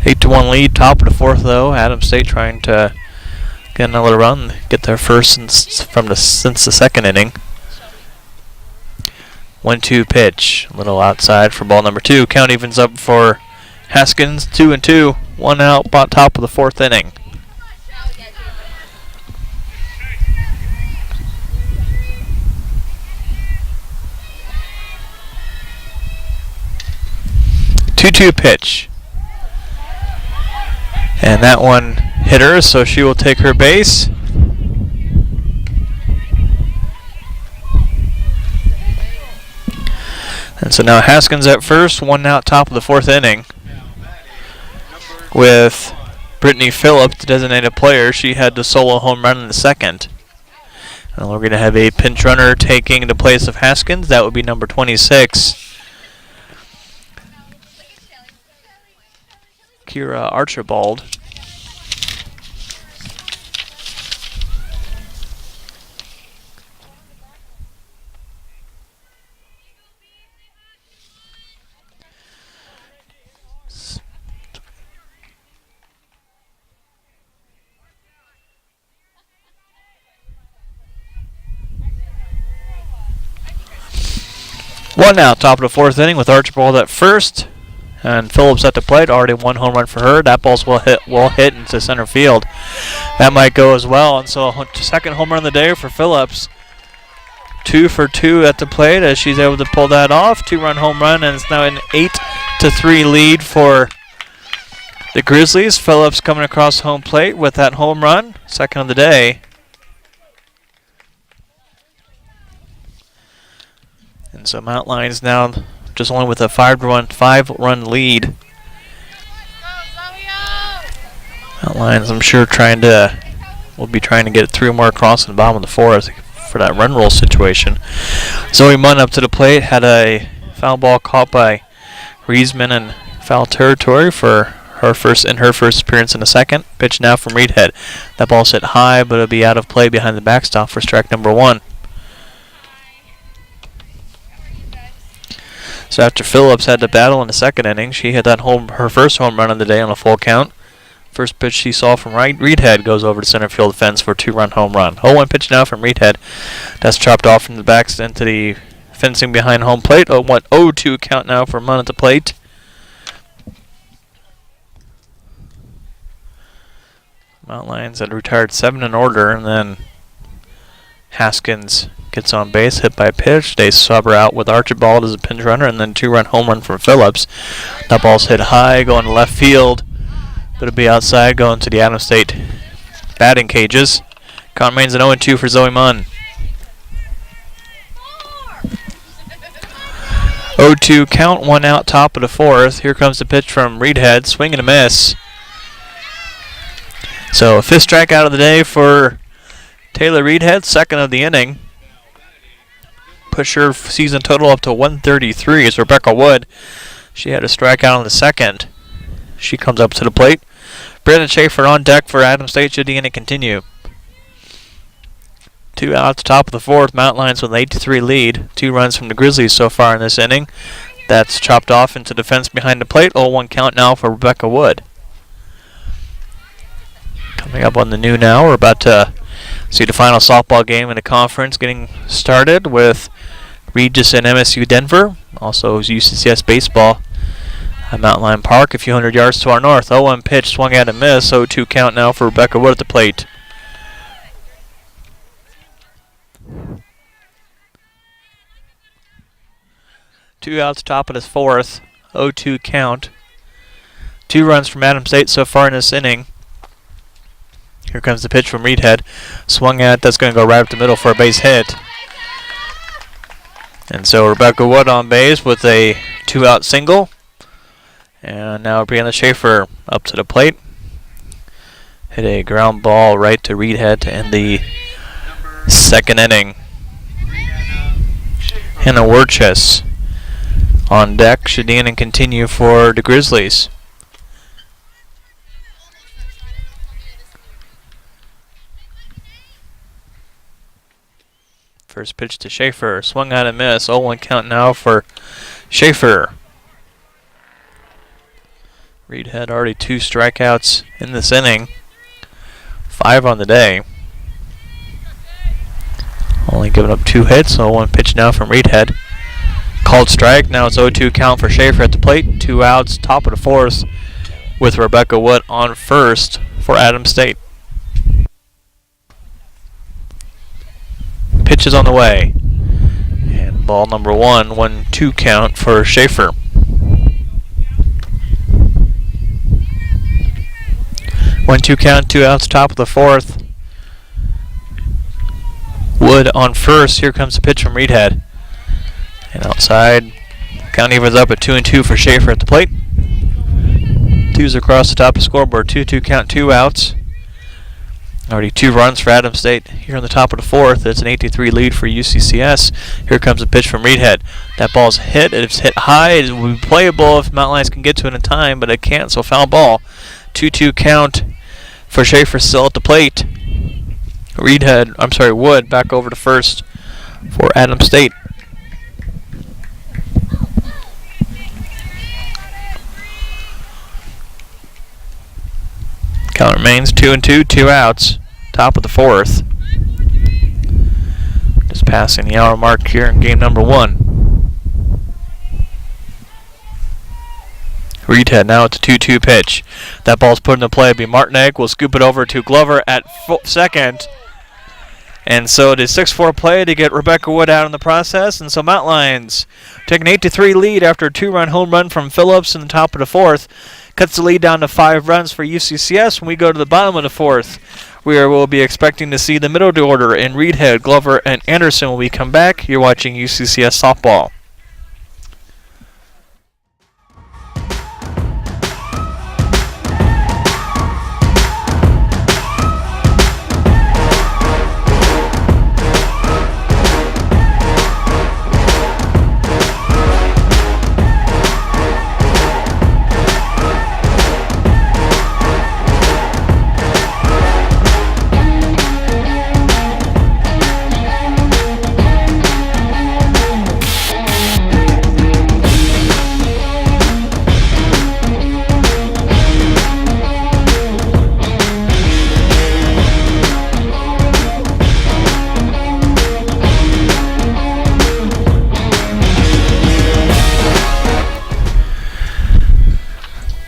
Speaker 1: 8-1 lead, top of the fourth though. Adams State trying to get another run, get their first since the second inning. 1-2 pitch, a little outside for ball number 2. Count evens up for Haskins, 2-2, 1 out, top of the fourth inning. Two pitch. And that one hit her, so she will take her base. And so now Haskins at first, 1 out, top of the 4th inning. With Brittany Phillips, the designated player, she had the solo home run in the 2nd. And we're going to have a pinch runner taking the place of Haskins. That would be number 26, Kira Archibald. One out, top of the 4th inning with Archibald at first, and Phillips at the plate. Already 1 home run for her. That ball's will hit into center field. That might go as well. And so 2nd home run of the day for Phillips. 2 for 2 at the plate as she's able to pull that off. 2-run home run, and it's now an 8-3 lead for the Grizzlies. Phillips coming across home plate with that home run, 2nd of the day. And so Mount Lions now just only with a 5-run lead. Mount Lions, I'm sure, will be trying to get 3 more across in the bottom of the 4th for that run roll situation. Zoe Munn up to the plate, had a foul ball caught by Riesman in foul territory for her first appearance in the 2nd. Pitch now from Reedhead. That ball's hit high, but it'll be out of play behind the backstop for strike number 1. So after Phillips had to battle in the 2nd inning, she hit her first home run of the day on a full count. First pitch she saw from Reedhead goes over to center field fence for a 2-run home run. 0-1 pitch now from Reedhead. That's chopped off from the backs into the fencing behind home plate. 0-2 count now for Munn at the plate. Mount Lions had retired 7 in order, and then Haskins gets on base, hit by a pitch. They sub her out with Archibald as a pinch runner, and then 2-run home run from Phillips. That ball's hit high, going to left field. But it'll be outside, going to the Adams State batting cages. Count remains an 0-2 for Zoe Munn. 0-2 count, 1 out, top of the 4th. Here comes the pitch from Reedhead, swing and a miss. So 5th strikeout of the day for Taylor Reedhead, 2nd of the inning. Push her season total up to 133 is Rebecca Wood. She had a strikeout in the 2nd. She comes up to the plate. Brandon Schaefer on deck for Adams State should the inning continue. 2 outs, top of the 4th. Mount Lions with an 8-3 lead. 2 runs from the Grizzlies so far in this inning. That's chopped off into the fence behind the plate. 0-1 count now for Rebecca Wood. Coming up on the new now, we're about to see the final softball game in the conference getting started with Regis and MSU Denver. Also UCCS baseball at Mountain Lion Park, a few hundred yards to our north. 0-1 pitch, swung at and miss. 0-2 count now for Rebecca Wood at the plate. Two outs, top of the 4th. 0-2 count. 2 runs from Adams State so far in this inning. Here comes the pitch from Reedhead. Swung at, that's going to go right up the middle for a base hit. And so Rebecca Wood on base with a 2-out single. And now Brianna Schaefer up to the plate. Hit a ground ball right to Reedhead to end the 2nd inning. Hannah Werchess on deck should the inning continue for the Grizzlies. First pitch to Schaefer, swung out and miss. 0-1 count now for Schaefer. Reed had already 2 strikeouts in this inning, 5 on the day. Only giving up 2 hits, 0-1 pitch now from Reedhead. Called strike, now it's 0-2 count for Schaefer at the plate. 2 outs, top of the 4th, with Rebecca Wood on first for Adams State. Pitch is on the way. And ball number 1, 1-2 count for 1-2 count, 2 outs, top of the fourth. Wood on first. Here comes the pitch from Reedhead. And outside, count evens up at 2-2 for Schaefer at the plate. Twos across the top of the scoreboard. 2-2 count, 2 outs. Already 2 runs for Adams State here on the top of the fourth. It's an 8-3 lead for UCCS. Here comes a pitch from Reedhead. That ball's hit. It's hit high. It will be playable if Mountain Lions can get to it in time, but it can't, so foul ball. 2-2 count for Schaefer still at the plate. Wood back over to first for Adams State. Count remains 2-2, 2 outs. Top of the fourth. Just passing the hour mark here in game number 1. Reedhead now at the 2-2 pitch. That ball's put into play. It'll be Martinegg will scoop it over to Glover at second. And so it is 6-4 play to get Rebecca Wood out in the process. And so Mountain Lions take an 8-3 lead after a 2-run home run from Phillips in the top of the fourth. Cuts the lead down to 5 runs for UCCS. When we go to the bottom of the fourth, we'll be expecting to see the middle of the order in Reedhead, Glover, and Anderson. When we come back, you're watching UCCS softball.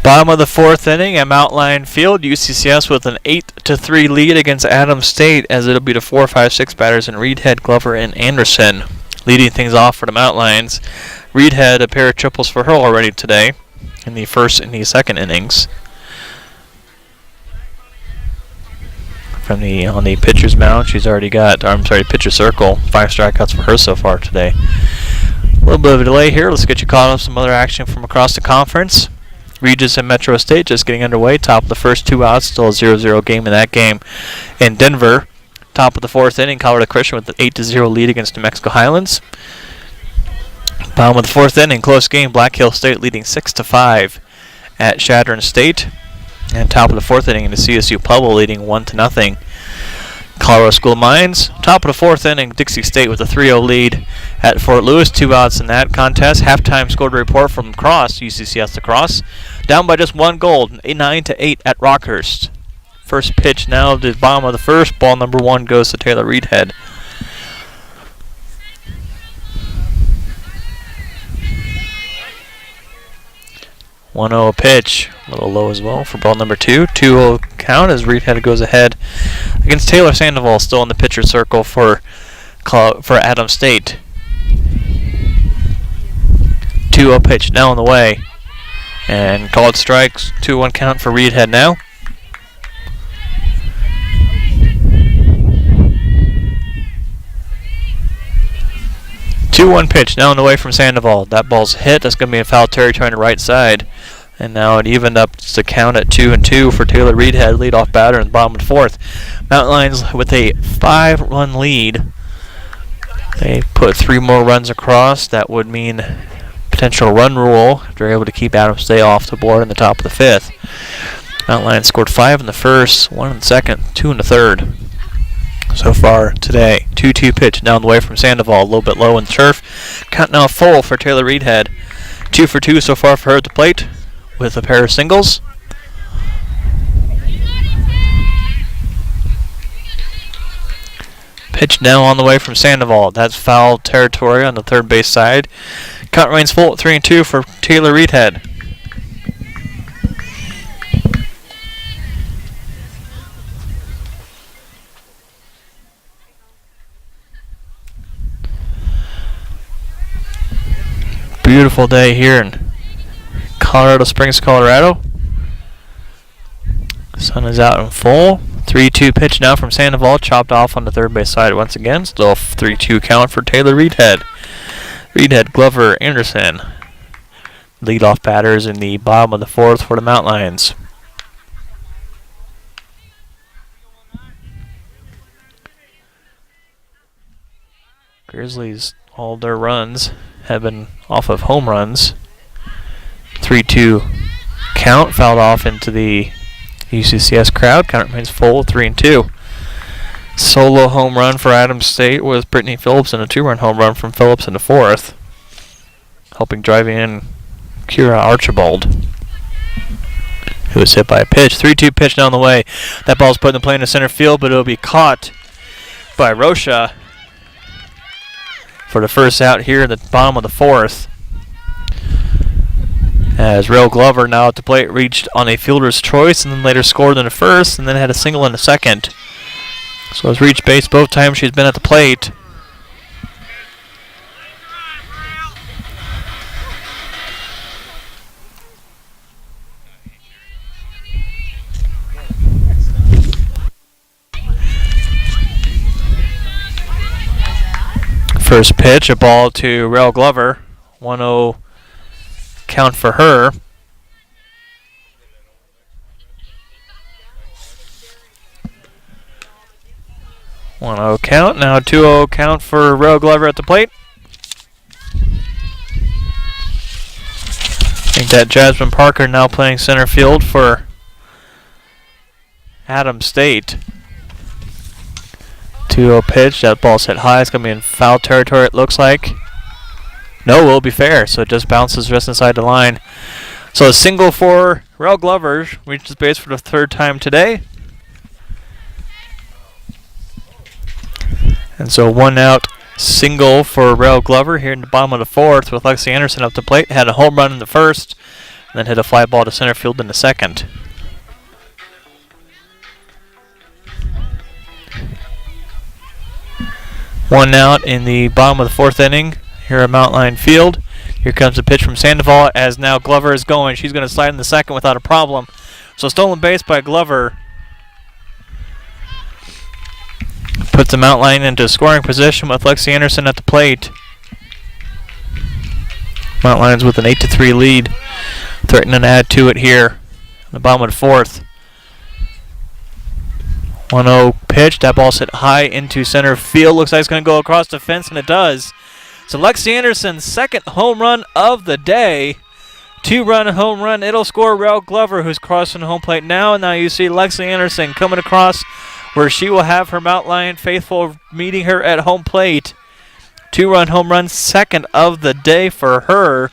Speaker 1: Bottom of the fourth inning at Mount Lion Field, UCCS with an 8-3 lead against Adams State, as it'll be the 4, 5, 6 batters in Reedhead, Glover, and Anderson leading things off for the Mount Lions. Reedhead a pair of triples for her already today in the first and the second innings. On the pitcher's mound, she's already got, pitcher circle, 5 strikeouts for her so far today. A little bit of a delay here. Let's get you caught up some other action from across the conference. Regis and Metro State just getting underway. Top of the first 2 outs. Still a 0-0 game in that game. In Denver, top of the fourth inning, Colorado Christian with an 8-0 lead against New Mexico Highlands. Bottom of the fourth inning, close game. Black Hill State leading 6-5 at Chadron State. And top of the fourth inning, into CSU Pueblo leading 1-0. Colorado School of Mines. Top of the fourth inning, Dixie State with a 3-0 lead at Fort Lewis. 2 outs in that contest. Halftime scored a report from Cross, UCCS Lacrosse. Down by just 1 goal, 9-8 at Rockhurst. First pitch now to the bottom of the first. Ball number 1 goes to Taylor Reedhead. One-0 pitch, a little low as well for ball number 2. 2-0 count as Reedhead goes ahead against Taylor Sandoval, still in the pitcher circle for Adams State. 2-0 pitch now on the way, and called strikes. 2-1 count for Reedhead now. Two-one pitch now on the way from Sandoval. That ball's hit. That's going to be in foul territory on the right side. And now it evened up to count at 2-2 for Taylor Reedhead, leadoff batter in the bottom of the fourth. Mountain Lions with a 5-run lead. They put 3 more runs across. That would mean potential run rule if they're able to keep Adams State off the board in the top of the fifth. Mountain Lions scored 5 in the first, 1 in the second, 2 in the third. So far today. 2-2 pitch down the way from Sandoval, a little bit low in the turf. Count now full for Taylor Reedhead. 2 for 2 so far for her at the plate with a pair of singles. Pitch now on the way from Sandoval. That's foul territory on the third base side. Count remains full at 3-2 for Taylor Reedhead. Beautiful day here in Colorado Springs, Colorado. So Sun is out in full. 3-2 pitch now from Sandoval, chopped off on the third base side once again. Still 3-2 count for Taylor Reedhead. Reedhead, Glover, Anderson. Leadoff batters in the bottom of the fourth for the Mountain Lions. Grizzlies, all their runs have been off of home runs. 3-2 count, fouled off into the UCCS crowd. Count remains full, 3-2. Solo home run for Adams State was Brittany Phillips, and a 2-run home run from Phillips in the fourth, helping drive in Kira Archibald, who was hit by a pitch. 3-2 pitch down the way. That ball's put in the plane to center field, but it'll be caught by Rocha for the first out here in the bottom of the fourth. As Rail Glover now at the plate reached on a fielder's choice and then later scored in the first and then had a single in the second. So has reached base both times she's been at the plate. First pitch, a ball to Rail Glover. 1-0 count for her. One-0 count. Now 2-0 count for Rail Glover at the plate. I think that Jasmine Parker now playing center field for Adams State. 2-0 pitch. That ball's hit high. It's going to be in foul territory, it looks like. No, it will be fair. So it just bounces just inside the line. So a single for Rail Glover. Reaches base for the third time today. And so 1-out single for Rail Glover here in the bottom of the fourth with Lexi Anderson up the plate. Had a home run in the first and then hit a fly ball to center field in the second. One out in the bottom of the fourth inning here at Mount Lion Field. Here comes a pitch from Sandoval as now Glover is going. She's going to slide in the second without a problem. So stolen base by Glover puts the Mount Lion into scoring position with Lexi Anderson at the plate. Mount Lions with an 8-3 lead, threatening to add to it here in the bottom of the fourth. 1-0 pitch. That ball's hit high into center field. Looks like it's going to go across the fence, and it does. So Lexi Anderson's second home run of the day. 2-run home run. It'll score Rail Glover, who's crossing home plate now. And now you see Lexi Anderson coming across where she will have her Mount Lion faithful meeting her at home plate. 2-run home run, second of the day for her.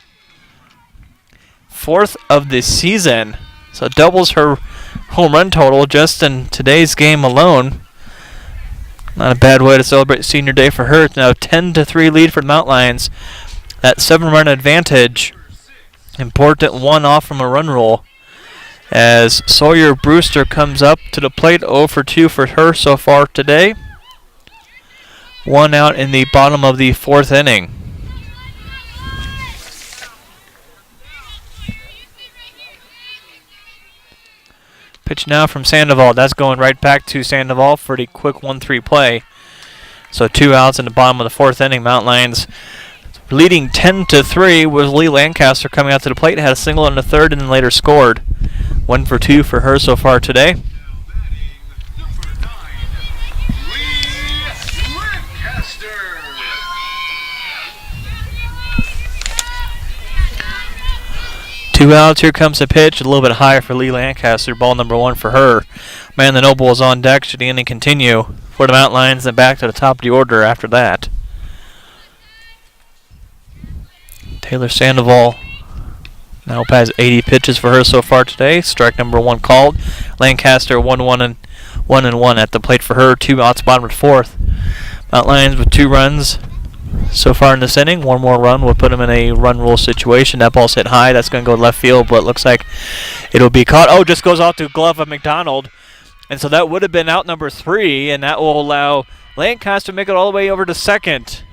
Speaker 1: Fourth of the season. So doubles her home run total just in today's game alone. Not a bad way to celebrate senior day for her. It's now 10-3 lead for the Mount Lions. That 7-run advantage. Important one off from a run rule. As Sawyer Brewster comes up to the plate, 0 for 2 for her so far today. 1 out in the bottom of the fourth inning. Pitch now from Sandoval. That's going right back to Sandoval for the quick 1-3 play. So 2 outs in the bottom of the fourth inning. Mount Lions leading 10-3 with Lee Lancaster coming out to the plate. Had a single in the third and then later scored. 1 for 2 for her so far today. Two outs. Here comes the pitch. A little bit higher for Lee Lancaster. Ball number 1 for her. Man, the Noble is on deck. Should the inning continue for the Mount Lions, then back to the top of the order after that. Taylor Sandoval now has 80 pitches for her so far today. Strike number 1 called. Lancaster 1-1 at the plate for her. 2 outs, bottom of the fourth. Mount Lions with 2 runs so far in this inning. 1 more run will put them in a run rule situation. That ball's hit high. That's going to go left field, but it looks like it'll be caught. Oh, just goes off the glove of McDonald. And so that would have been out number 3, and that will allow Lancaster to make it all the way over to second.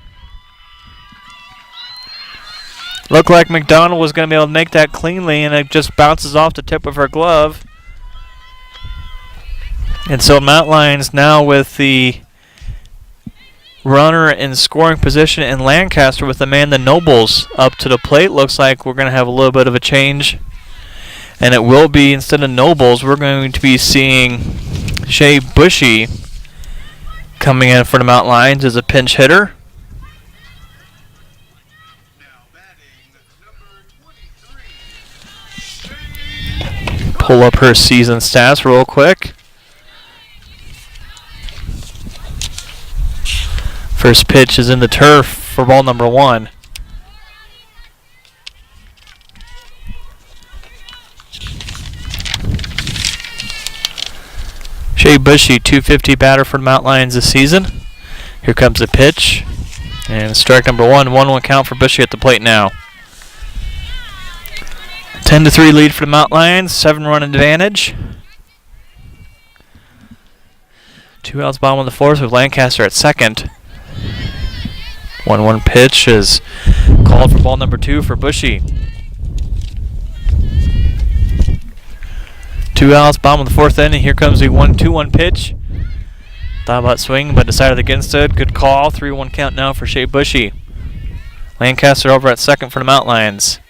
Speaker 1: Looked like McDonald was going to be able to make that cleanly, and it just bounces off the tip of her glove. And so Mount Lions now with the runner in scoring position in Lancaster with Amanda Nobles up to the plate. Looks like we're going to have a little bit of a change. And it will be, instead of Nobles, we're going to be seeing Shay Bushy coming in for the Mount Lions as a pinch hitter. Pull up her season stats real quick. First pitch is in the turf for ball number 1. Shay Bushy, .250 batter for the Mount Lions this season. Here comes the pitch. And strike number 1, 1-1 count for Bushy at the plate now. 10-3 lead for the Mount Lions, 7-run advantage. 2 outs, bottom of the 4th with Lancaster at second. 1-1 pitch is called for ball number 2 for Bushy. 2 outs, bottom of the 4th inning. Here comes the 1-2-1 pitch. Thought about swinging, but decided against it. Good call. 3-1 count now for Shay Bushy. Lancaster over at second for the Mount Lions.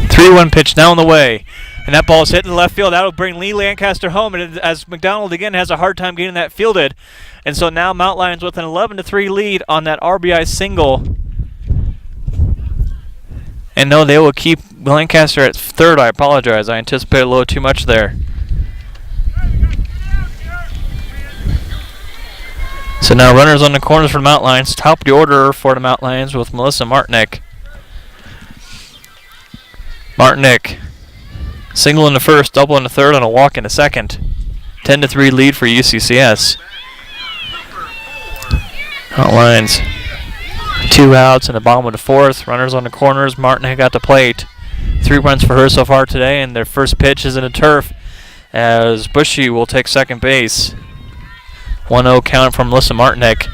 Speaker 1: 3-1 pitch now on the way. And that ball is hit in the left field. That'll bring Lee Lancaster home. And as McDonald again has a hard time getting that fielded. And so now Mount Lions with an 11-3 lead on that RBI single. And no, they will keep Lancaster at third. I apologize. I anticipated a little too much there. So now runners on the corners for the Mount Lions. Top of the order for the Mount Lions with Melissa Martinick. Martinick, single in the first, double in the third, and a walk in the second. 10-3 lead for UCCS. Mount Lions, 2 outs in the bottom of the 4th. Runners on the corners. Martinick got the plate. 3 runs for her so far today, and their first pitch is in the turf as Bushy will take second base. 1-0 count from Melissa Martinick.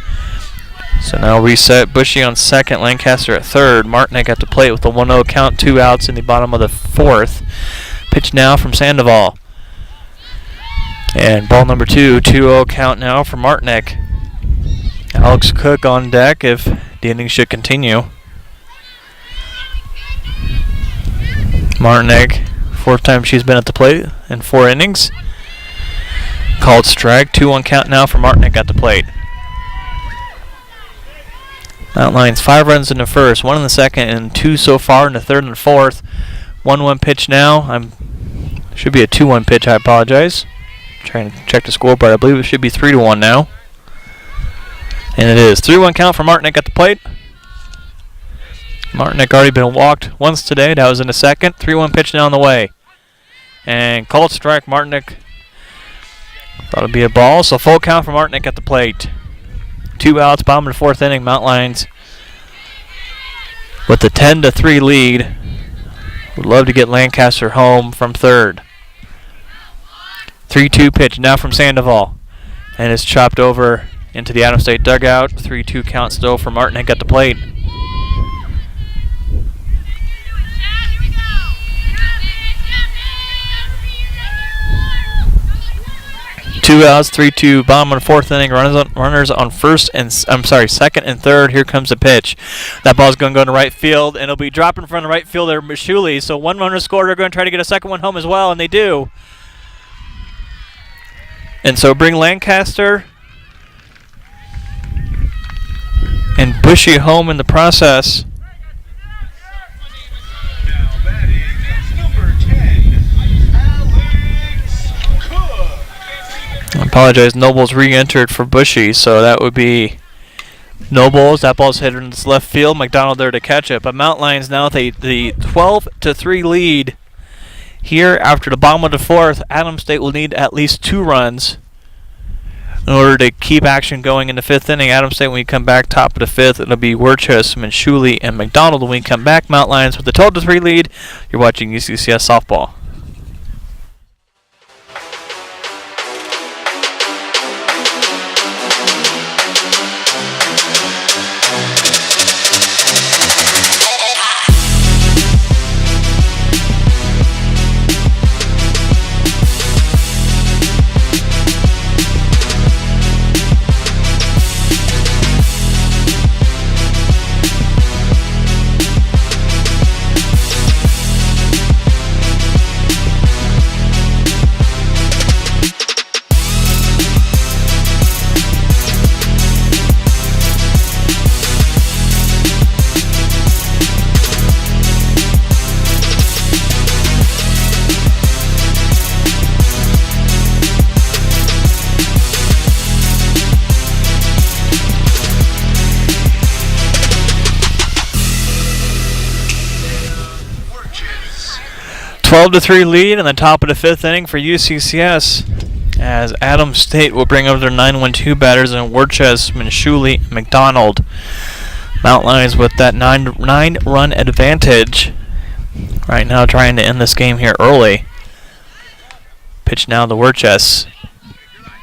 Speaker 1: So now reset. Bushy on second, Lancaster at third. Martinick at the plate with the 1-0 count, 2 outs in the bottom of the 4th. Pitch now from Sandoval. And ball number 2, 2-0 count now for Martinick. Alex Cook on deck if the inning should continue. Martinick, 4th time she's been at the plate in 4 innings. Called strike, 2-1 count now for Martinick at the plate. Mount Lions 5 runs in the first, 1 in the second, and 2 so far in the 3rd and 4th. 1-1 pitch now. Should be a 2-1 pitch. I apologize. Trying to check the scoreboard. I believe it should be 3-1 now. And it is 3-1 count for Martinick at the plate. Martinick already been walked once today. That was in the second. 3-1 pitch now on the way. And called strike. Martinick thought it'd be a ball. So full count for Martinick at the plate. 2 outs, bottom of the 4th inning. Mount Lions with the 10-3 lead. Would love to get Lancaster home from third. 3-2 pitch now from Sandoval. And it's chopped over into the Adams State dugout. 3-2 count still for Martinick at the plate. Two outs, 3-2, bottom of the 4th inning. Runners on second and third. Here comes the pitch. That ball's going to go to right field, and it'll be dropped in front of right fielder Mishuli. So 1 runner scored. They're going to try to get a second one home as well, and they do. And so bring Lancaster and Bushy home in the process. I apologize. Nobles re-entered for Bushy, so that would be Nobles. That ball's hit in left field. McDonald there to catch it. But Mount Lions now with the 12-3 lead here after the bottom of the 4th. Adams State will need at least 2 runs in order to keep action going in the 5th inning. Adams State, when we come back, top of the 5th, it'll be Werchus, Manshuli, and McDonald. When we come back, Mount Lions with the 12-3 lead. You're watching UCCS softball. 12-3 lead in the top of the 5th inning for UCCS, as Adams State will bring up their 9-1-2 batters in Worcester, Manshuli, McDonald. Mount Lions with that 9-run advantage. Right now trying to end this game here early. Pitch now to Worcester.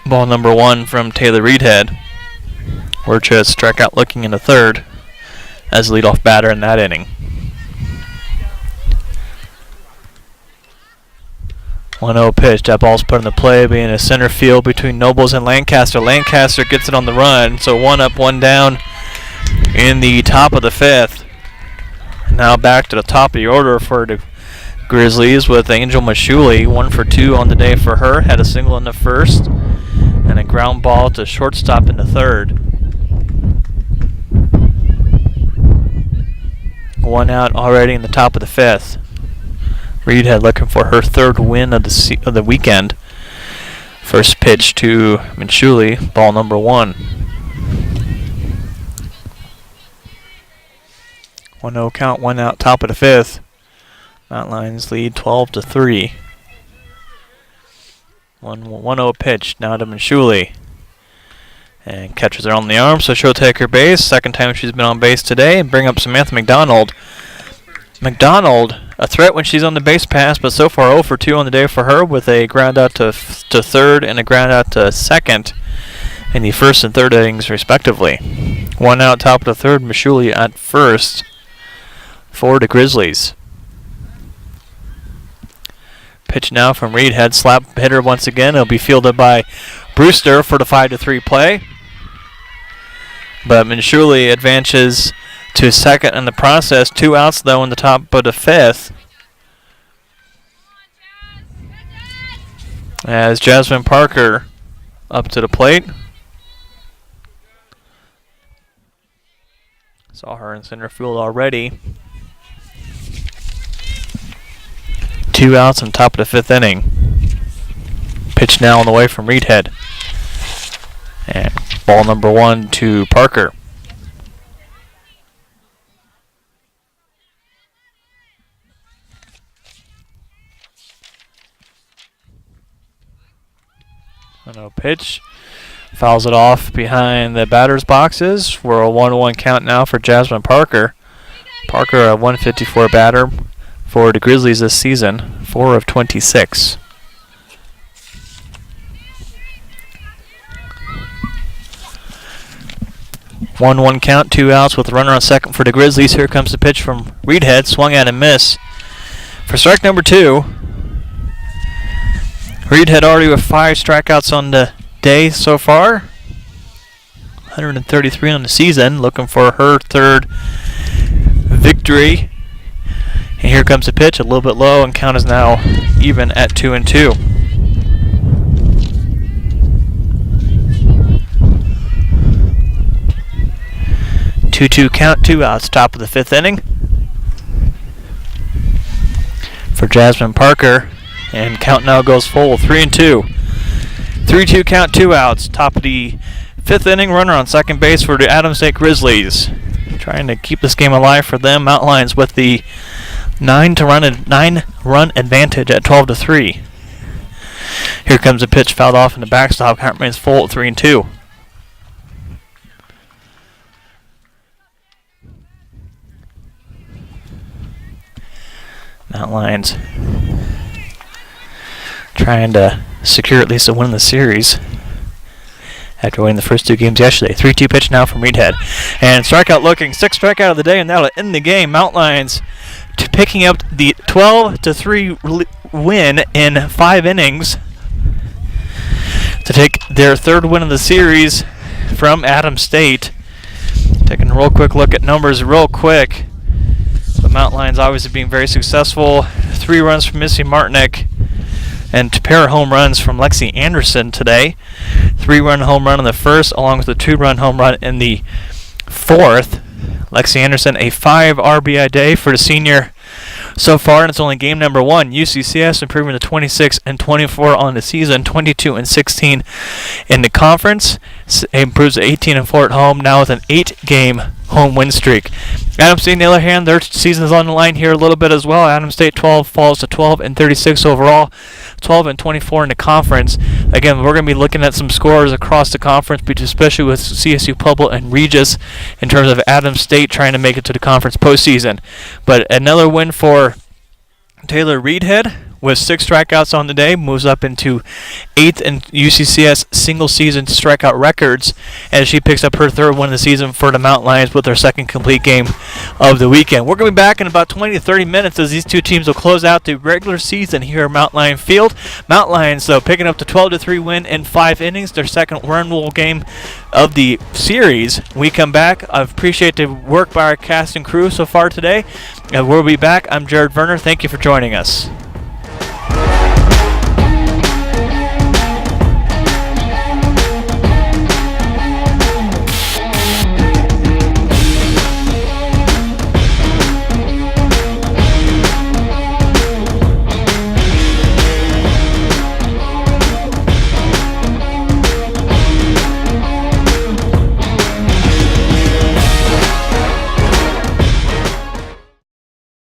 Speaker 1: Ball number 1 from Taylor Reedhead. Worcester struck out looking in the 3rd as leadoff batter in that inning. 1-0 pitch. That ball's put in the play, being a center field between Nobles and Lancaster. Lancaster gets it on the run, so 1 up, 1 down in the top of the 5th. Now back to the top of the order for the Grizzlies with Angel Mashuli. 1 for 2 on the day for her. Had a single in the 1st and a ground ball to shortstop in the 3rd. 1 out already in the top of the 5th. Reedhead looking for her 3rd win of the weekend. First pitch to Manshuli, ball number 1. 1-0 count, 1 out, top of the 5th. Mount Lions lead 12-3. 1-0 pitch now to Manshuli. And catches her on the arm, so she'll take her base. Second time she's been on base today, and bring up Samantha McDonald. McDonald, a threat when she's on the base pass, but so far 0 for 2 on the day for her, with a ground out to 3rd and a ground out to 2nd in the 1st and 3rd innings, respectively. 1 out, top of the 3rd, Mashuli at 1st for the Grizzlies. Pitch now from Reedhead, slap hitter once again. It'll be fielded by Brewster for the 5-3 play. But Manshuli advances to 2nd in the process. 2 outs, though, in the top of the 5th. As Jasmine Parker up to the plate. Saw her in center field already. 2 outs on top of the 5th inning. Pitch now on the way from Reedhead. And ball number 1 to Parker. No pitch. Fouls it off behind the batter's boxes for a 1-1 count now for Jasmine Parker. Parker, a 154 batter for the Grizzlies this season, 4 of 26. One count, 2 outs with a runner on 2nd for the Grizzlies. Here comes the pitch from Reedhead, swung at and miss. For strike number 2, Reedhead already with 5 strikeouts on the day so far. 133 on the season, looking for her 3rd victory. And here comes the pitch, a little bit low, and count is now even at 2-2. 2-2 count, 2 outs, top of the 5th inning for Jasmine Parker. And count now goes full, 3-2. 3-2 count, 2 outs. Top of the 5th inning, runner on 2nd base for the Adams State Grizzlies. Trying to keep this game alive for them. Mount Lions with the 9-run advantage at 12-3. Here comes a pitch fouled off in the backstop. Count remains full at 3-2. Mount Lions trying to secure at least a win in the series after winning the first 2 games yesterday. 3-2 pitch now from Reedhead. And strikeout looking, 6th strikeout of the day, and that'll end the game. Mount Lions picking up the 12-3 win in 5 innings to take their 3rd win of the series from Adams State. Taking a real quick look at numbers real quick. The Mount Lions obviously being very successful. 3 runs from Missy Martinick and 2 pair of home runs from Lexi Anderson today. 3-run home run in the 1st, along with a 2-run home run in the 4th. Lexi Anderson, a 5 RBI day for the senior so far, and it's only game number 1. UCCS improving to 26-24 on the season, 22-16 in the conference. Improves to 18-4 at home, now with an 8-game home win streak. Adams State, on the other hand, their season is on the line here a little bit as well. Adams State 12 falls to 12-36 overall, 12-24 in the conference. Again, we're going to be looking at some scores across the conference, especially with CSU Pueblo and Regis, in terms of Adams State trying to make it to the conference postseason. But another win for Taylor Reedhead with 6 strikeouts on the day, moves up into 8th in UCCS single-season strikeout records, as she picks up her 3rd win of the season for the Mountain Lions with their 2nd complete game of the weekend. We're going to be back in about 20 to 30 minutes as these two teams will close out the regular season here at Mountain Lion Field. Mountain Lions, though, picking up the 12-3 win in 5 innings, their 2nd run-rule game of the series. We come back. I appreciate the work by our cast and crew so far today, and we'll be back. I'm Jared Werner. Thank you for joining us.